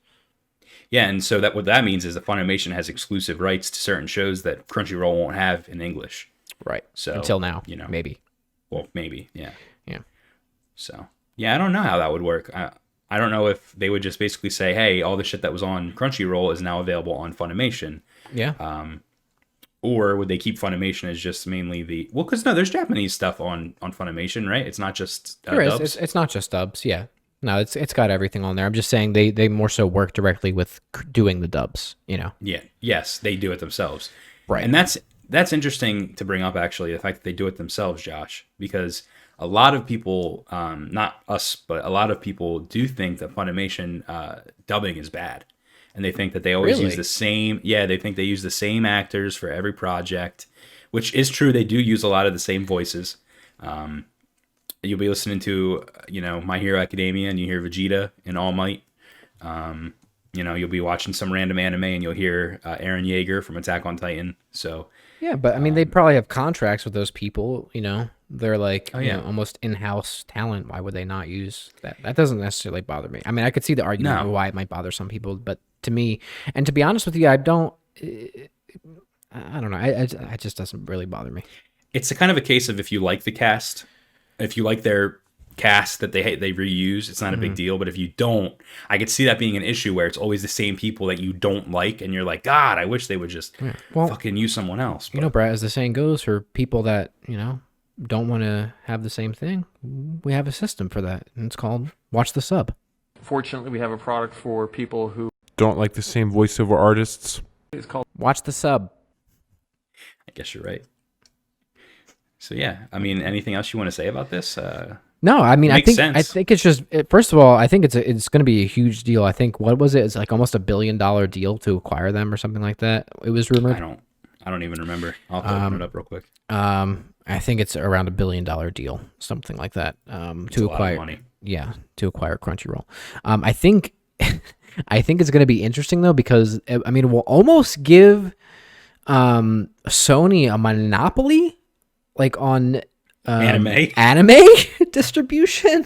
Yeah, and so that what that means is that Funimation has exclusive rights to certain shows that Crunchyroll won't have in English. Right. So Until now, you know, maybe. Well, maybe, yeah. Yeah. So yeah, I don't know how that would work. I don't know if they would just basically say, hey, all the shit that was on Crunchyroll is now available on Funimation. Yeah. Or would they keep Funimation as just mainly well, because no, there's Japanese stuff on Funimation, right? It's not just There is. dubs. It's not just dubs. Yeah. No, it's got everything on there. I'm just saying they more so work directly with doing the dubs. You know. Yeah. Yes, they do it themselves. Right. And that's interesting to bring up, actually, the fact that they do it themselves, Josh, because a lot of people, not us, but a lot of people do think that Funimation dubbing is bad. And they think that they always use the same. Yeah, they think they use the same actors for every project, which is true. They do use a lot of the same voices. You'll be listening to, My Hero Academia, and you hear Vegeta in All Might. You'll be watching some random anime, and you'll hear Eren Yeager from Attack on Titan. So yeah, but I mean, they probably have contracts with those people. They're like almost in-house talent. Why would they not use that? That doesn't necessarily bother me. I mean, I could see the argument of why it might bother some people, but to me, and to be honest with you, I don't know. It just doesn't really bother me. It's a kind of a case of if you like the cast, if you like their cast that they reuse, it's not a big deal. But if you don't, I could see that being an issue where it's always the same people that you don't like, and you're like, God, I wish they would just fucking use someone else. But, Brad, as the saying goes, for people that don't want to have the same thing, we have a system for that, and it's called Watch the Sub. Fortunately, we have a product for people who don't like the same voiceover artists. It's called Watch the Sub. I guess you're right. So yeah, I mean, anything else you want to say about this? No, I mean, I sense. think it's just, first of all, I think it's going to be a huge deal. I think, what was it? It's like almost $1 billion deal to acquire them or something like that. It was rumored. I don't even remember. I'll have to open it up real quick. I think it's around $1 billion deal, something like that. To acquire, a lot of money. Yeah, to acquire Crunchyroll. I think it's going to be interesting though, because I mean, it will almost give Sony a monopoly, like on anime distribution.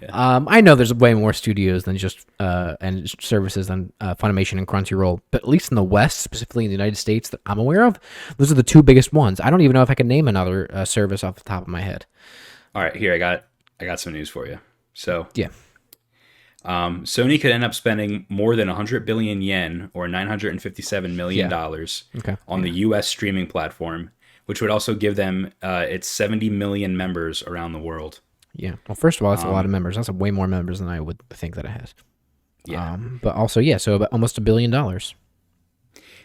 Yeah. I know there's way more studios than just and services than Funimation and Crunchyroll, but at least in the West, specifically in the United States that I'm aware of, those are the two biggest ones. I don't even know if I can name another service off the top of my head. All right, here I got some news for you. So yeah, Sony could end up spending more than 100 billion yen, or $957 million, on the U.S. streaming platform, which would also give them its 70 million members around the world. Yeah. Well, first of all, that's a lot of members. That's way more members than I would think that it has. Yeah. But also, so about almost $1 billion.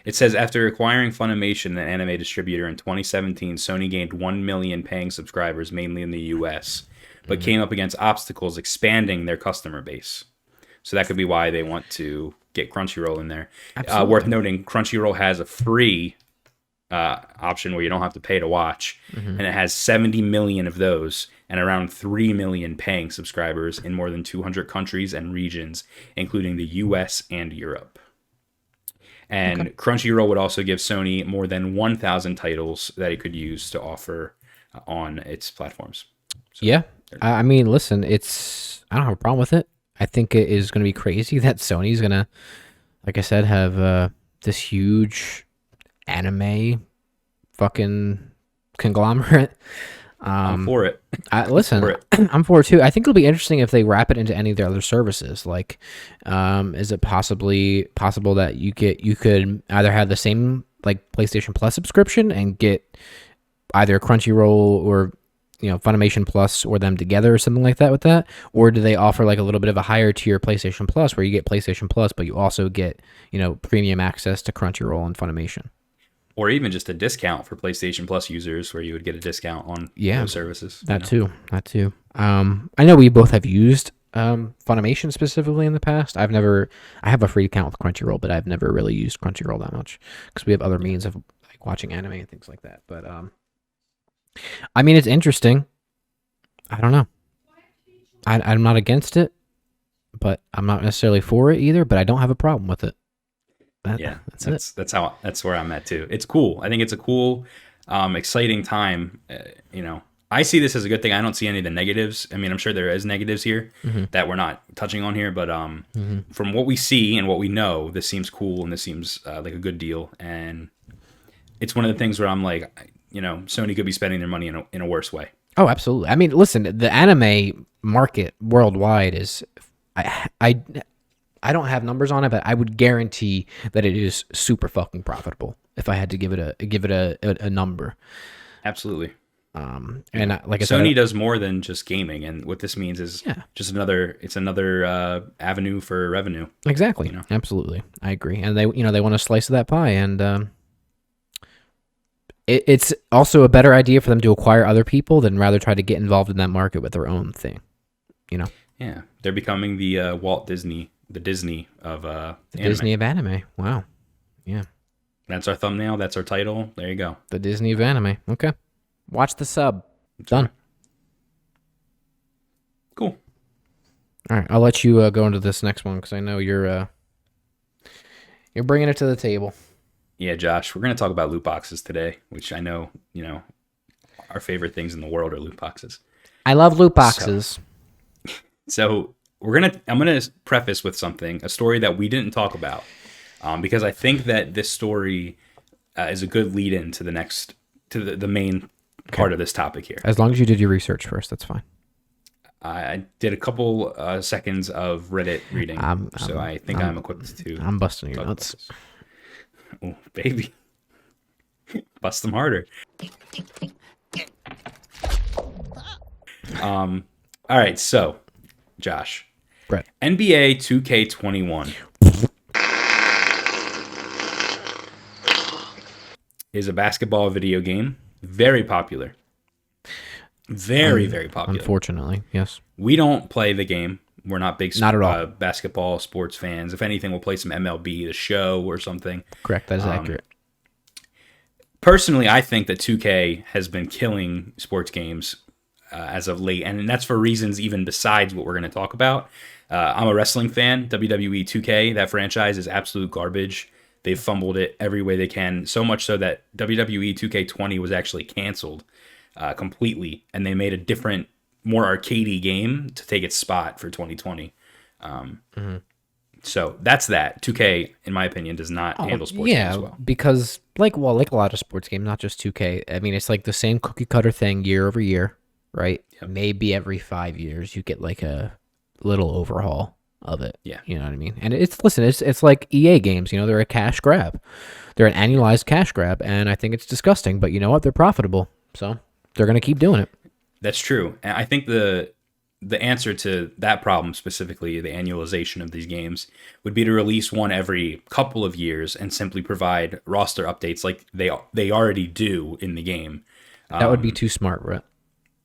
It says, after acquiring Funimation, an anime distributor, in 2017, Sony gained 1 million paying subscribers, mainly in the U.S., but came up against obstacles expanding their customer base. So that could be why they want to get Crunchyroll in there. Worth noting, Crunchyroll has a free option where you don't have to pay to watch, and it has 70 million of those and around 3 million paying subscribers in more than 200 countries and regions, including the US and Europe. And Crunchyroll would also give Sony more than 1,000 titles that it could use to offer on its platforms. So yeah. I mean, listen, I don't have a problem with it. I think it is going to be crazy that Sony's going to, like I said, have this huge anime fucking conglomerate. I'm for it. Listen, for it. I'm for it too. I think it'll be interesting if they wrap it into any of their other services. Like, is it possible that you could either have the same like PlayStation Plus subscription and get either Crunchyroll or Funimation Plus or them together or something like that with that, or do they offer like a little bit of a higher tier PlayStation Plus where you get PlayStation Plus but you also get premium access to Crunchyroll and Funimation? Or even just a discount for PlayStation Plus users where you would get a discount on those services. That too. I know we both have used Funimation specifically in the past. I have a free account with Crunchyroll, but I've never really used Crunchyroll that much because we have other means of like watching anime and things like that. But I mean, it's interesting. I don't know. I'm not against it, but I'm not necessarily for it either, but I don't have a problem with it. That's where I'm at too. It's cool. I think it's a cool, exciting time. I see this as a good thing. I don't see any of the negatives. I mean, I'm sure there is negatives here that we're not touching on here, but from what we see and what we know, this seems cool and this seems like a good deal. And it's one of the things where I'm like, Sony could be spending their money in a worse way. Oh, absolutely. I mean, listen, the anime market worldwide is, I don't have numbers on it, but I would guarantee that it is super fucking profitable if I had to give it a number. Absolutely. And like I said, Sony does more than just gaming, and what this means is just another avenue for revenue. Exactly. Absolutely. I agree. And they want a slice of that pie, and it's also a better idea for them to acquire other people than rather try to get involved in that market with their own thing. Yeah, they're becoming the Walt Disney. The Disney of anime. Disney of anime. Wow. Yeah. That's our thumbnail. That's our title. There you go. The Disney of anime. Okay. Watch the sub. Done. Cool. All right. I'll let you go into this next one because I know you're bringing it to the table. Yeah, Josh. We're going to talk about loot boxes today, which I know, our favorite things in the world are loot boxes. I love loot boxes. So I'm gonna preface with a story that we didn't talk about, because I think that this story is a good lead in to the main part of this topic here. As long as you did your research first, that's fine. I did a couple seconds of Reddit reading, so I think I'm equipped to. I'm busting your nuts. Oh, baby, bust them harder. All right, so Josh. Brett. NBA 2K21 is a basketball video game. Very popular. Very popular. Unfortunately, yes. We don't play the game. We're not big not at all. Basketball sports fans. If anything, we'll play some MLB, the show, or something. Correct. That is accurate. Personally, I think that 2K has been killing sports games as of late, and that's for reasons even besides what we're going to talk about. I'm a wrestling fan. WWE 2K, that franchise is absolute garbage. They've fumbled it every way they can, so much so that WWE 2K20 was actually canceled completely, and they made a different, more arcadey game to take its spot for 2020. So that's that. 2K, in my opinion, does not handle sports games well. Because like a lot of sports games, not just 2K. I mean, it's like the same cookie cutter thing year over year, right? Yep. Maybe every 5 years you get like a little overhaul of it. Yeah. You know what I mean? And it's like EA games, they're a cash grab. They're an annualized cash grab, and I think it's disgusting, but you know what? They're profitable. So they're going to keep doing it. That's true. And I think the answer to that problem, specifically the annualization of these games, would be to release one every couple of years and simply provide roster updates like they already do in the game. That would be too smart, Brett.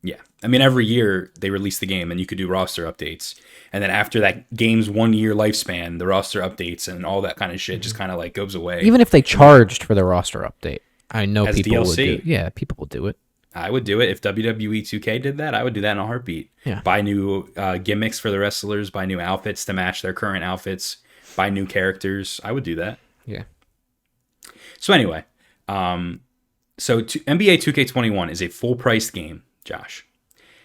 Yeah. I mean, every year they release the game and you could do roster updates. And then after that game's 1 year lifespan, the roster updates and all that kind of shit just kind of like goes away. Even if they charged for the roster update, I know as people DLC. would do it. Yeah, people would do it. I would do it. If WWE 2K did that, I would do that in a heartbeat. Yeah. Buy new gimmicks for the wrestlers, buy new outfits to match their current outfits, buy new characters. I would do that. Yeah. So anyway, NBA 2K21 is a full-priced game, Josh.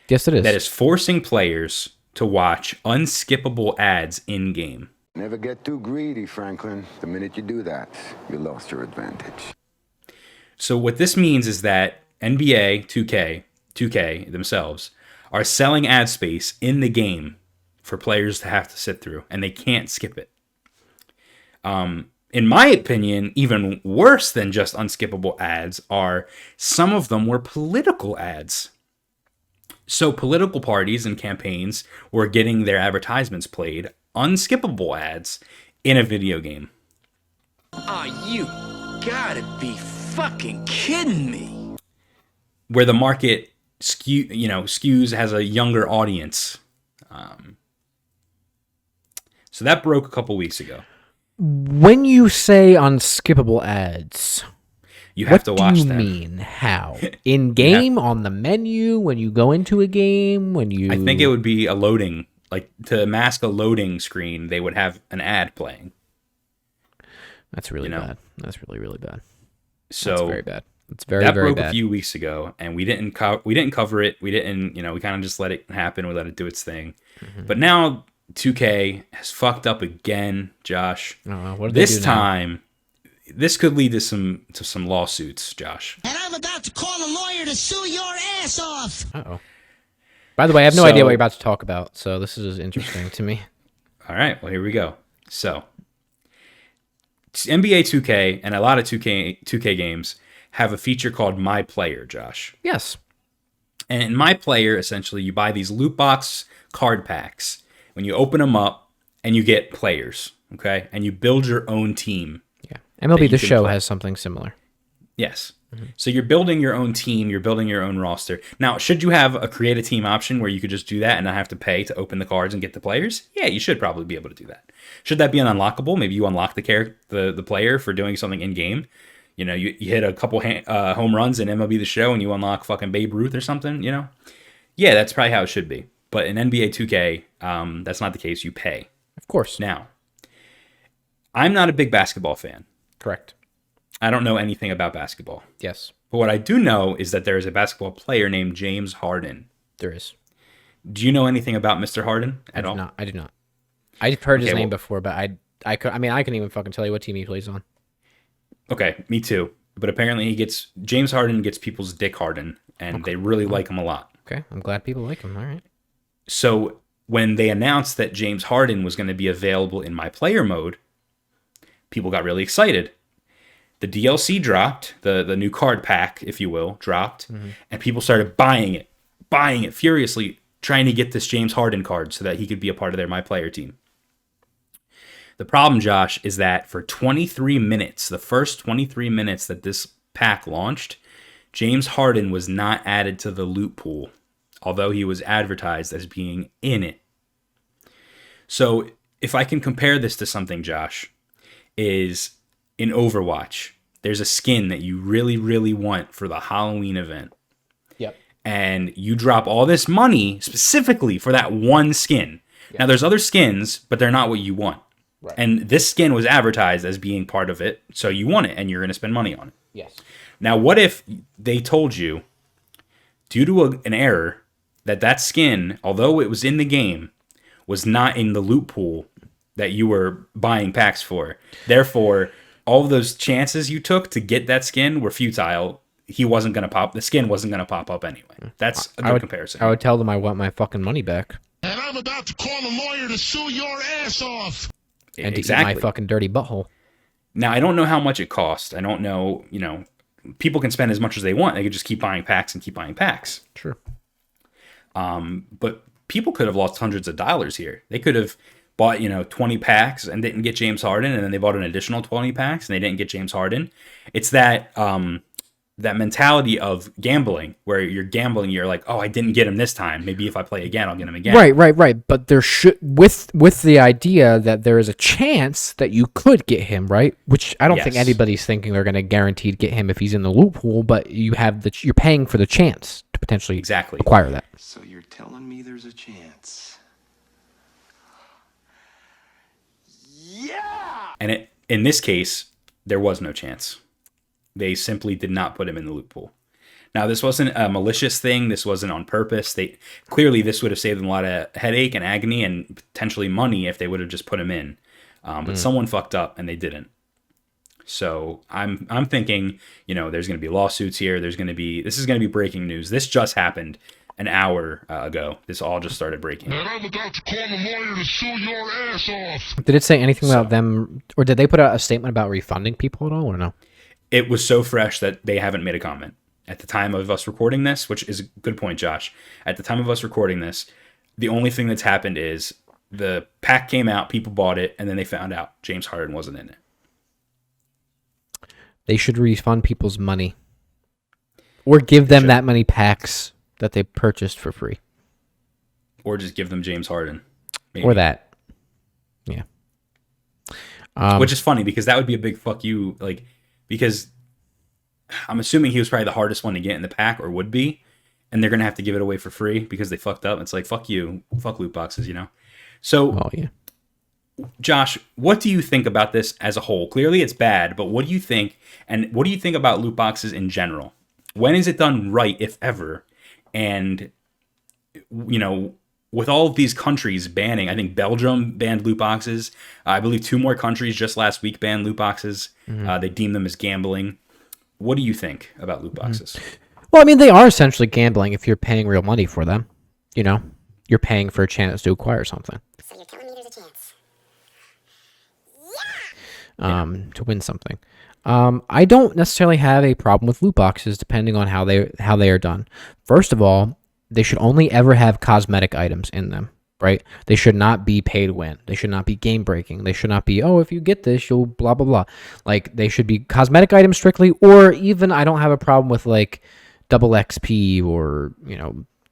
Yes, it is. That is forcing players to watch unskippable ads in game. Never get too greedy, Franklin. The minute you do that, you lost your advantage. So what this means is that NBA 2K themselves are selling ad space in the game for players to have to sit through, and they can't skip it. In my opinion, even worse than just unskippable ads are some of them were political ads. So political parties and campaigns were getting their advertisements played, unskippable ads, in a video game. Oh, you gotta be fucking kidding me. Where the market skews, has a younger audience. So that broke a couple weeks ago. When you say unskippable ads, You have to watch what do you them. mean? How? In game, on the menu, when you go into a game, when you... I think it would be a loading, like to mask a loading screen, they would have an ad playing. That's really bad. That's really, really bad. So that's very bad. It's very, that very broke bad. a few weeks ago, and we didn't cover it. We didn't, we kind of just let it happen. We let it do its thing. Mm-hmm. But now 2K has fucked up again, Josh. What did this they do now? time, this could lead to some lawsuits, Josh. And I'm about to call a lawyer to sue your ass off. Uh-oh. By the way, I have no idea what you're about to talk about, so this is interesting to me. All right, well, here we go. So, NBA 2K and a lot of 2K games have a feature called My Player, Josh. Yes. And in My Player, essentially, you buy these loot box card packs. When you open them up, and you get players, okay? And you build your own team. Yeah. MLB The Show has something similar. Yes. Mm-hmm. So you're building your own team, you're building your own roster. Now, should you have a create a team option where you could just do that and not have to pay to open the cards and get the players? Yeah, you should probably be able to do that. Should that be an unlockable? Maybe you unlock the player for doing something in game. You hit a couple home runs in MLB The Show and you unlock fucking Babe Ruth or something, Yeah, that's probably how it should be. But in NBA 2K, that's not the case. You pay. Of course. Now, I'm not a big basketball fan. Correct. I don't know anything about basketball. Yes. But what I do know is that there is a basketball player named James Harden. There is. Do you know anything about Mr. Harden at all? I do not. I've heard his name before, but I couldn't even fucking tell you what team he plays on. Okay, me too. But apparently James Harden gets people's dick hardened, and they really like him a lot. Okay, I'm glad people like him. All right. So when they announced that James Harden was going to be available in My Player mode, people got really excited. The DLC dropped, the new card pack, if you will, dropped, and people started buying it furiously, trying to get this James Harden card so that he could be a part of their My Player team. The problem, Josh, is that for 23 minutes, the first 23 minutes that this pack launched, James Harden was not added to the loot pool, although he was advertised as being in it. So if I can compare this to something, Josh, is in Overwatch, there's a skin that you really, really want for the Halloween event. Yep. And you drop all this money specifically for that one skin. Yep. Now, there's other skins, but they're not what you want. Right. And this skin was advertised as being part of it, so you want it, and you're going to spend money on it. Yes. Now, what if they told you, due to an error, that skin, although it was in the game, was not in the loot pool that you were buying packs for. Therefore, all of those chances you took to get that skin were futile. The skin wasn't going to pop up anyway. That's a good comparison. I would tell them I want my fucking money back. And I'm about to call a lawyer to sue your ass off. And to eat my fucking dirty butthole. Now, I don't know how much it cost. I don't know, people can spend as much as they want. They could just keep buying packs and keep buying packs. Sure. But people could have lost hundreds of dollars here. They could have bought, 20 packs and didn't get James Harden, and then they bought an additional 20 packs and they didn't get James Harden. It's that mentality of gambling where you're gambling, you're like, oh, I didn't get him this time. Maybe if I play again, I'll get him again. Right. But there should, with the idea that there is a chance that you could get him, right? Which I don't think anybody's thinking they're going to guaranteed get him if he's in the loot pool, but you're paying for the chance to potentially acquire that. So you're telling me there's a chance? Yeah! And in this case, there was no chance. They simply did not put him in the loot pool. Now, this wasn't a malicious thing. This wasn't on purpose. This would have saved them a lot of headache and agony and potentially money if they would have just put them in. But someone fucked up and they didn't. So I'm thinking, there's going to be lawsuits here. This is going to be breaking news. This just happened an hour ago. This all just started breaking. And I'm about to call the lawyer to sue your ass off. Did it say anything about them, or did they put out a statement about refunding people at all, or no? It was so fresh that they haven't made a comment. At the time of us recording this, which is a good point, Josh. At the time of us recording this, the only thing that's happened is the pack came out, people bought it, and then they found out James Harden wasn't in it. They should refund people's money. Or give them that many packs that they purchased for free. Or just give them James Harden. Maybe. Or that. Yeah. Which is funny because that would be a big fuck you, because I'm assuming he was probably the hardest one to get in the pack, or would be, and they're going to have to give it away for free because they fucked up. It's like, fuck you, fuck loot boxes, So, yeah. Josh, what do you think about this as a whole? Clearly it's bad, but what do you think, and what do you think about loot boxes in general? When is it done right, if ever? And, with all of these countries banning, I think Belgium banned loot boxes. I believe 2 more countries just last week banned loot boxes. They deem them as gambling. What do you think about loot boxes? Well, I mean, they are essentially gambling if you're paying real money for them. You're paying for a chance to acquire something. So you're telling me there's a chance? To win something. I don't necessarily have a problem with loot boxes depending on how they are done. First of all, they should only ever have cosmetic items in them, right? They should not be pay to win. They should not be game breaking. They should not be, if you get this, you'll blah, blah, blah. They should be cosmetic items strictly, or even I don't have a problem with double XP or,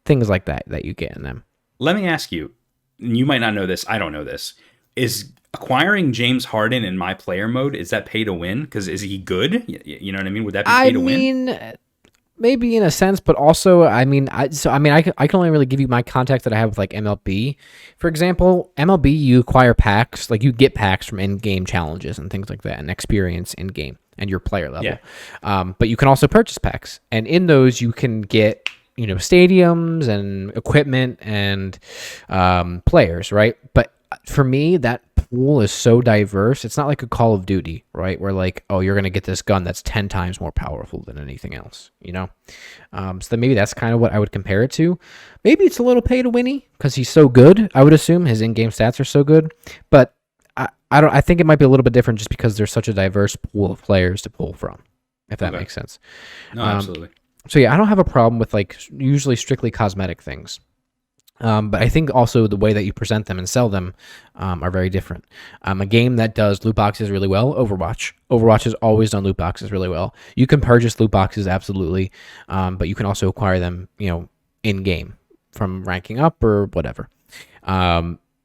things like that you get in them. Let me ask you, you might not know this, I don't know this. Is acquiring James Harden in my player mode, is that pay to win? Because is he good? You know what I mean? Would that be pay to win? Maybe in a sense, but also, I can only really give you my contact that I have with MLB. For example, MLB, you acquire packs, you get packs from in-game challenges and things like that, and experience in-game and your player level. Yeah. But you can also purchase packs, and in those you can get stadiums and equipment and players, right? But for me, that pool is so diverse. It's not like a Call of Duty, right? Where you're going to get this gun that's 10 times more powerful than anything else, So maybe that's kind of what I would compare it to. Maybe it's a little pay to winny because he's so good. I would assume his in-game stats are so good, but I think it might be a little bit different just because there's such a diverse pool of players to pull from, if that makes sense. No, absolutely. So yeah, I don't have a problem with usually strictly cosmetic things. But I think also the way that you present them and sell them are very different. A game that does loot boxes really well, Overwatch. Overwatch has always done loot boxes really well. You can purchase loot boxes, absolutely, but you can also acquire them, in-game from ranking up or whatever.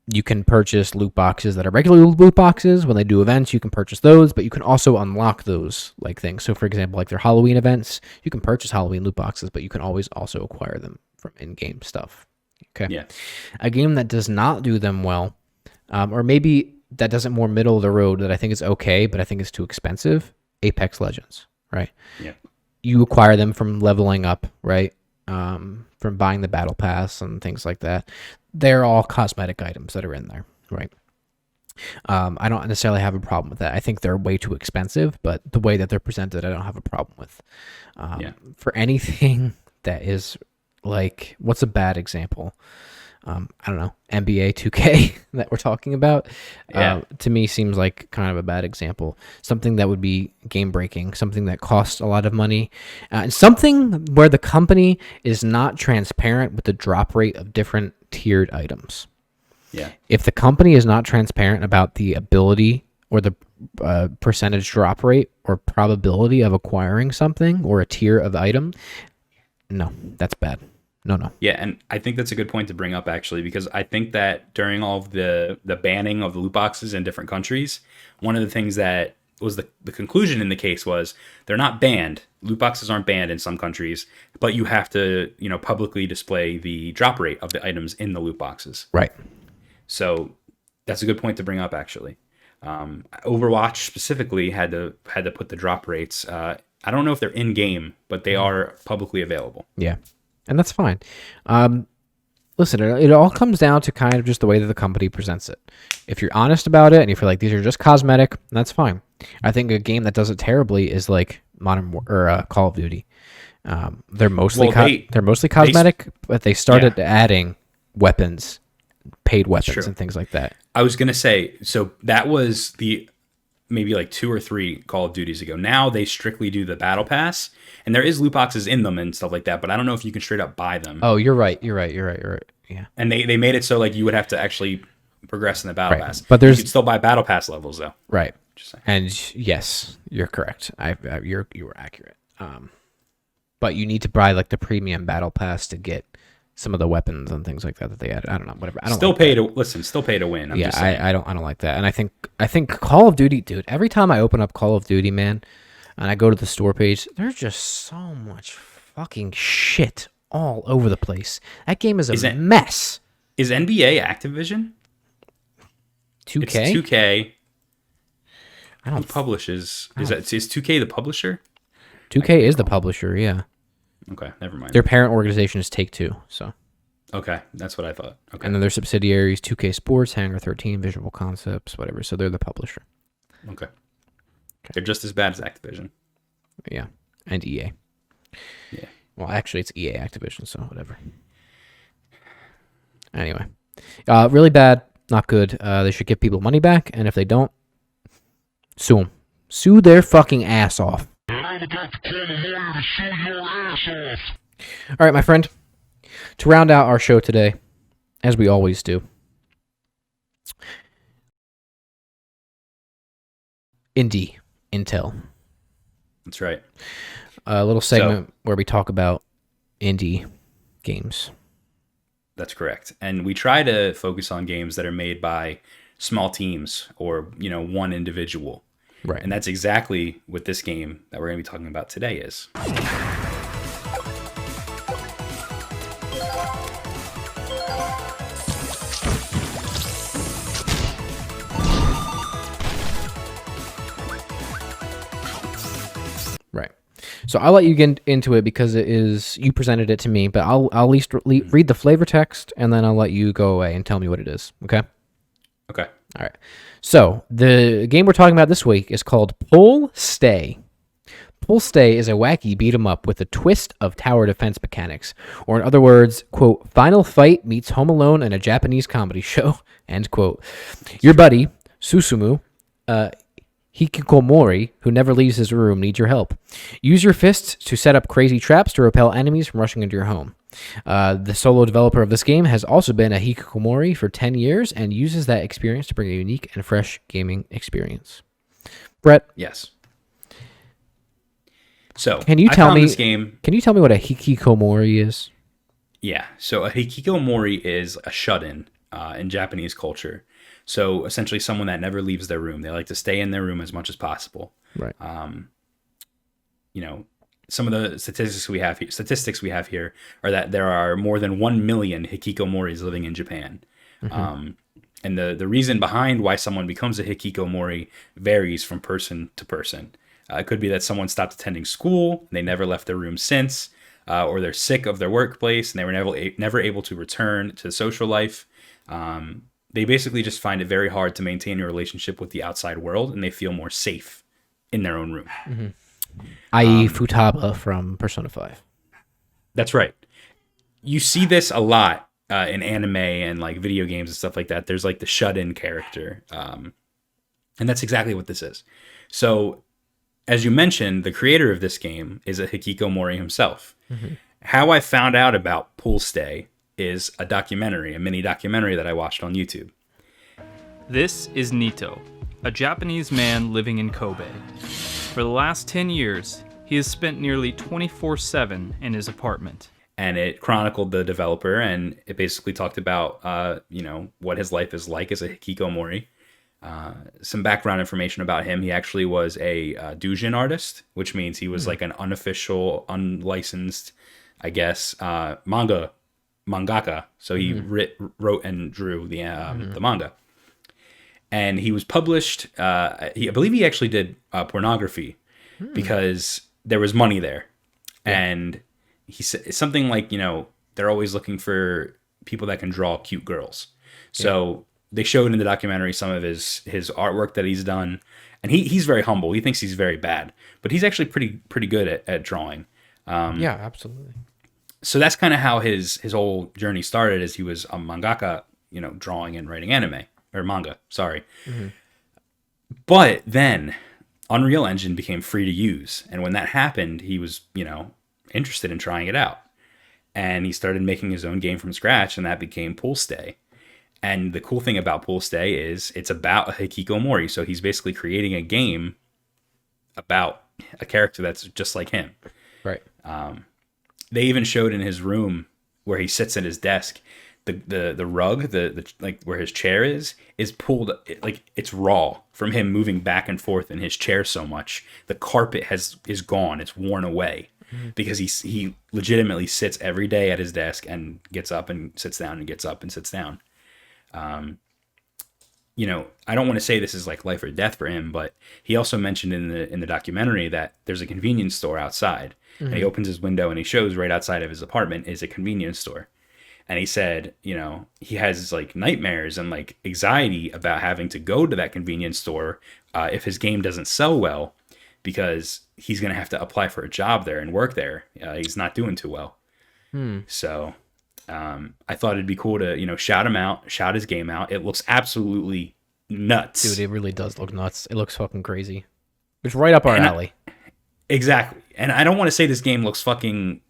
You can purchase loot boxes that are regular loot boxes. When they do events, you can purchase those, but you can also unlock those things. So, for example, their Halloween events, you can purchase Halloween loot boxes, but you can always also acquire them from in-game stuff. Okay. Yeah. A game that does not do them well, or maybe that doesn't more middle of the road that I think is okay, but I think it's too expensive. Apex Legends, right? Yeah. You acquire them from leveling up, right? From buying the battle pass and things like that. They're all cosmetic items that are in there, right? I don't necessarily have a problem with that. I think they're way too expensive, but the way that they're presented, I don't have a problem with. For anything that is what's a bad example? I don't know, NBA 2K that we're talking about, to me seems like kind of a bad example. Something that would be game breaking, something that costs a lot of money, and something where the company is not transparent with the drop rate of different tiered items. Yeah. If the company is not transparent about the ability or the percentage drop rate or probability of acquiring something or a tier of item, no, that's bad. No. Yeah, and I think that's a good point to bring up, actually, because I think that during all of the banning of the loot boxes in different countries, one of the things that was the conclusion in the case was they're not banned. Loot boxes aren't banned in some countries, but you have to, publicly display the drop rate of the items in the loot boxes. Right. So that's a good point to bring up, actually. Overwatch specifically had to put the drop rates I don't know if they're in game, but they are publicly available. Yeah, and that's fine. Listen, it all comes down to kind of just the way that the company presents it. If you're honest about it and you feel like these are just cosmetic, that's fine. I think a game that does it terribly is like Call of Duty. They're mostly they're mostly cosmetic, but they started adding weapons, paid weapons, and things like that. I was gonna say, so that was the maybe like 2 or 3 Call of Duties ago. Now they strictly do the battle pass, and there is loot boxes in them and stuff like that, but I don't know if you can straight up buy them. Oh, you're right. Yeah. And they made it so like you would have to actually progress in the battle pass. But you could still buy battle pass levels though. Right. And yes, you're correct. You were accurate. But you need to buy like the premium battle pass to get some of the weapons and things like that they added. I don't know, whatever. I don't still like pay that. still pay to win. I don't like that. And I think Call of Duty, dude, every time I open up Call of Duty, man, and I go to the store page, there's just so much fucking shit all over the place. That game is a mess. Is NBA Activision? 2K? It's 2K. Who publishes? Is 2K the publisher? 2K is the publisher, yeah. Okay, never mind. Their parent organization is Take-Two, so. Okay, that's what I thought. Okay. And then their subsidiaries, 2K Sports, Hangar 13, Visual Concepts, whatever. So they're the publisher. Okay. They're just as bad as Activision. Yeah, and EA. Yeah. Well, actually, it's EA Activision, so whatever. Anyway. Really bad, not good. They should give people money back, and if they don't, sue them. Sue their fucking ass off. I'm about to call a lawyer to sue your ass off. All right, my friend. To round out our show today, as we always do, Intel. That's right. A little segment where we talk about indie games. That's correct. And we try to focus on games that are made by small teams or, one individual. Right. And that's exactly what this game that we're going to be talking about today is. Right. So I'll let you get into it because you presented it to me, but I'll at least read the flavor text and then I'll let you go away and tell me what it is. Okay? Okay. All right. So the game we're talking about this week is called Pull Stay. Pull Stay is a wacky beat 'em up with a twist of tower defense mechanics, or in other words, quote, Final Fight meets Home Alone and a Japanese comedy show, end quote. Your buddy, Susumu, Hikikomori, who never leaves his room, needs your help. Use your fists to set up crazy traps to repel enemies from rushing into your home. The solo developer of this game has also been a hikikomori for 10 years and uses that experience to bring a unique and fresh gaming experience. Brett? Yes. So, can you tell me this game? Can you tell me what a hikikomori is? Yeah. So, a hikikomori is a shut-in in Japanese culture. So, essentially someone that never leaves their room. They like to stay in their room as much as possible. Right. Some of the statistics we have here are that there are more than 1 million hikikomoris living in Japan. Mm-hmm. And the reason behind why someone becomes a hikikomori varies from person to person. It could be that someone stopped attending school and they never left their room since, or they're sick of their workplace and they were never able to return to social life. They basically just find it very hard to maintain a relationship with the outside world, and they feel more safe in their own room. Mm-hmm. I.e. Futaba from Persona 5. That's right. You see this a lot in anime and like video games and stuff like that. There's like the shut-in character. And that's exactly what this is. So, as you mentioned, the creator of this game is a hikikomori himself. Mm-hmm. How I found out about Pull Stay is a mini documentary that I watched on YouTube. This is Nito, a Japanese man living in Kobe. For the last 10 years, he has spent nearly 24/7 in his apartment. And it chronicled the developer, and it basically talked about, what his life is like as a hikikomori. Some background information about him. He actually was a doujin artist, which means he was like an unofficial, unlicensed, I guess, mangaka. So he wrote and drew the manga. And he was published, I believe he actually did pornography because there was money there. And he said something like, they're always looking for people that can draw cute girls. So they showed in the documentary some of his artwork that he's done. And he's very humble. He thinks he's very bad, but he's actually pretty good at drawing. Yeah, absolutely. So that's kind of how his whole journey started, as he was a mangaka, drawing and writing anime or manga. Sorry. Mm-hmm. But then Unreal Engine became free to use. And when that happened, he was, interested in trying it out. And he started making his own game from scratch, and that became Pool Stay. And the cool thing about Pool Stay is it's about a hikikomori. So he's basically creating a game about a character that's just like him. Right. They even showed in his room where he sits at his desk, the rug, the like where his chair is pulled, like it's raw from him moving back and forth in his chair so much. The carpet is gone. It's worn away because he legitimately sits every day at his desk and gets up and sits down and gets up and sits down. I don't want to say this is like life or death for him, but he also mentioned in the documentary that there's a convenience store outside. And he opens his window and he shows right outside of his apartment is a convenience store. And he said, he has like nightmares and like anxiety about having to go to that convenience store if his game doesn't sell well, because he's going to have to apply for a job there and work there. He's not doing too well. So I thought it'd be cool to, shout him out, shout his game out. It looks absolutely nuts. Dude, it really does look nuts. It looks fucking crazy. It's right up our alley. Exactly. And I don't want to say this game looks fucking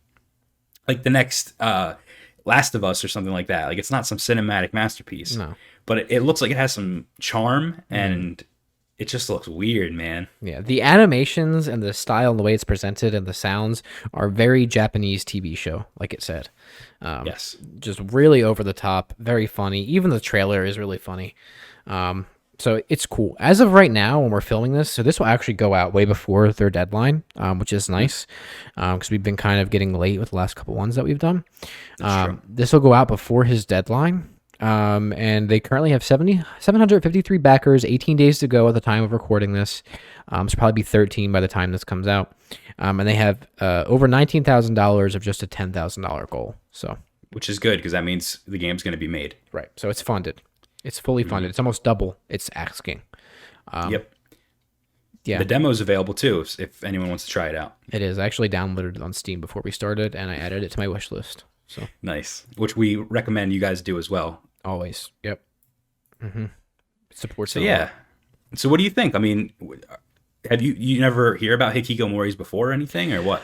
like the next Last of Us or something like that. Like, it's not some cinematic masterpiece. No. But it looks like it has some charm, and it just looks weird, man. Yeah, the animations and the style and the way it's presented and the sounds are very Japanese TV show, like it said. Yes. Just really over the top, very funny. Even the trailer is really funny. So it's cool. As of right now, when we're filming this, so this will actually go out way before their deadline, which is nice, because we've been kind of getting late with the last couple ones that we've done. This will go out before his deadline, and they currently have 753 backers, 18 days to go at the time of recording this. It's probably be 13 by the time this comes out, and they have over $19,000 of just a $10,000 goal. So, which is good because that means the game's going to be made. Right. So it's funded. It's fully funded. It's almost double it's asking. Yep. Yeah. The demo's available too if anyone wants to try it out. It is. I actually downloaded it on Steam before we started, and I added it to my wish list. So nice. Which we recommend you guys do as well. Always. Yep. Supports. So yeah. So what do you think? I mean, have you never hear about hikikomoris before or anything, or what?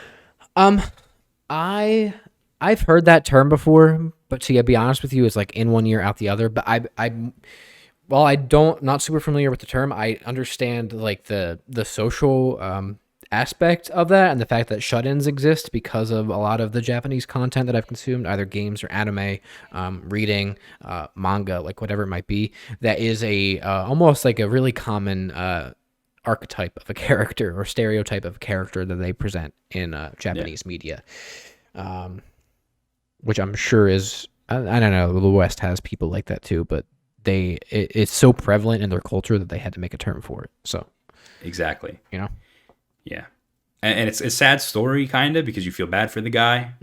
I've heard that term before, but to be honest with you, it's like in one ear out the other. But while I not super familiar with the term, I understand like the social aspect of that and the fact that shut-ins exist because of a lot of the Japanese content that I've consumed, either games or anime, reading, manga, like whatever it might be. That is a almost like a really common archetype of a character or stereotype of a character that they present in Japanese media. Which I'm sure is, I don't know, the West has people like that too, but it's so prevalent in their culture that they had to make a term for it. So exactly, Yeah, and it's a sad story kind of because you feel bad for the guy,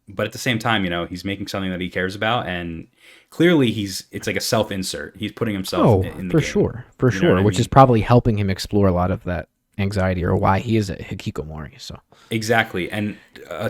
but at the same time, he's making something that he cares about, and clearly it's like a self-insert. He's putting himself in the for game. For sure, which is probably helping him explore a lot of that anxiety or why he is a hikikomori. So exactly. And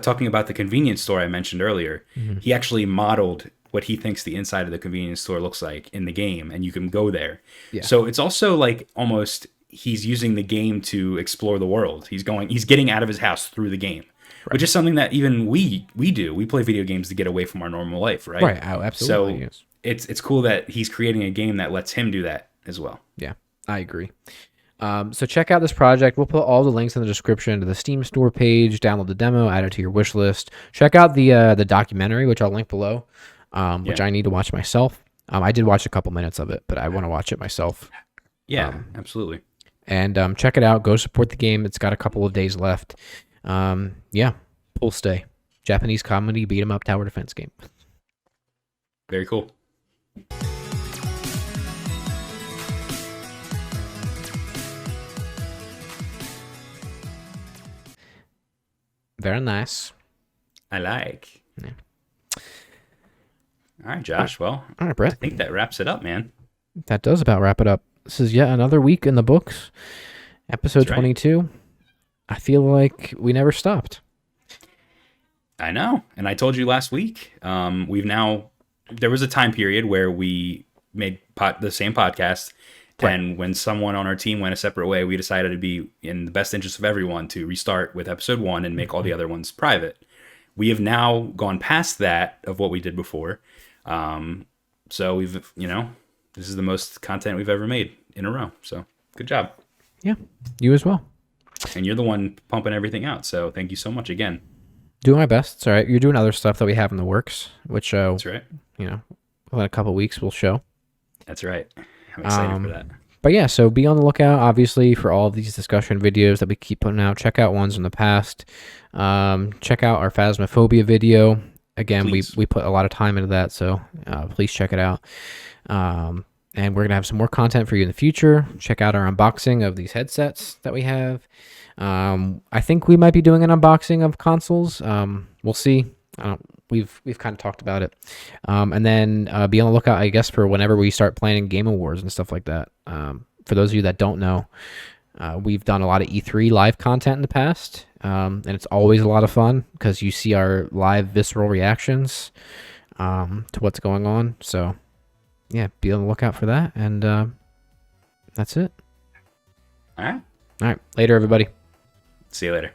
talking about the convenience store I mentioned earlier, he actually modeled what he thinks the inside of the convenience store looks like in the game, and you can go there. So it's also like almost he's using the game to explore the world. He's getting out of his house through the game, which is something that even we do. We play video games to get away from our normal life, right? Right. Oh, absolutely. So yes. It's cool that he's creating a game that lets him do that as well. Yeah, I agree. So check out this project. We'll put all the links in the description to the Steam store page. Download the demo, add it to your wish list. Check out the documentary, which I'll link below, which I need to watch myself. I did watch a couple minutes of it, but I want to watch it myself. Yeah, absolutely. And check it out. Go support the game. It's got a couple of days left. Pool Stay. Japanese comedy beat 'em up tower defense game. Very cool. Very nice. I like. Yeah. All right, Josh. Well, all right, Brett. I think that wraps it up, man. That does about wrap it up. This is yet another week in the books. Episode 22. I feel like we never stopped. I know. And I told you last week, there was a time period where we made the same podcast. Right. And when someone on our team went a separate way, we decided to be in the best interest of everyone to restart with episode 1 and make all the other ones private. We have now gone past that of what we did before. So we've, this is the most content we've ever made in a row. So good job. Yeah. You as well. And you're the one pumping everything out. So thank you so much again. Doing my best. It's all right. You're doing other stuff that we have in the works, which, that's right. In a couple of weeks we'll show. That's right. I'm excited for that. But yeah, so be on the lookout, obviously, for all of these discussion videos that we keep putting out. Check out ones in the past. Check out our Phasmophobia video. Again, we put a lot of time into that, so please check it out. And we're going to have some more content for you in the future. Check out our unboxing of these headsets that we have. I think we might be doing an unboxing of consoles. We'll see. We've kind of talked about it. And then be on the lookout, I guess, for whenever we start planning Game Awards and stuff like that. For those of you that don't know, we've done a lot of E3 live content in the past. And it's always a lot of fun because you see our live visceral reactions to what's going on. So, yeah, be on the lookout for that. And that's it. All right. All right. Later, everybody. See you later.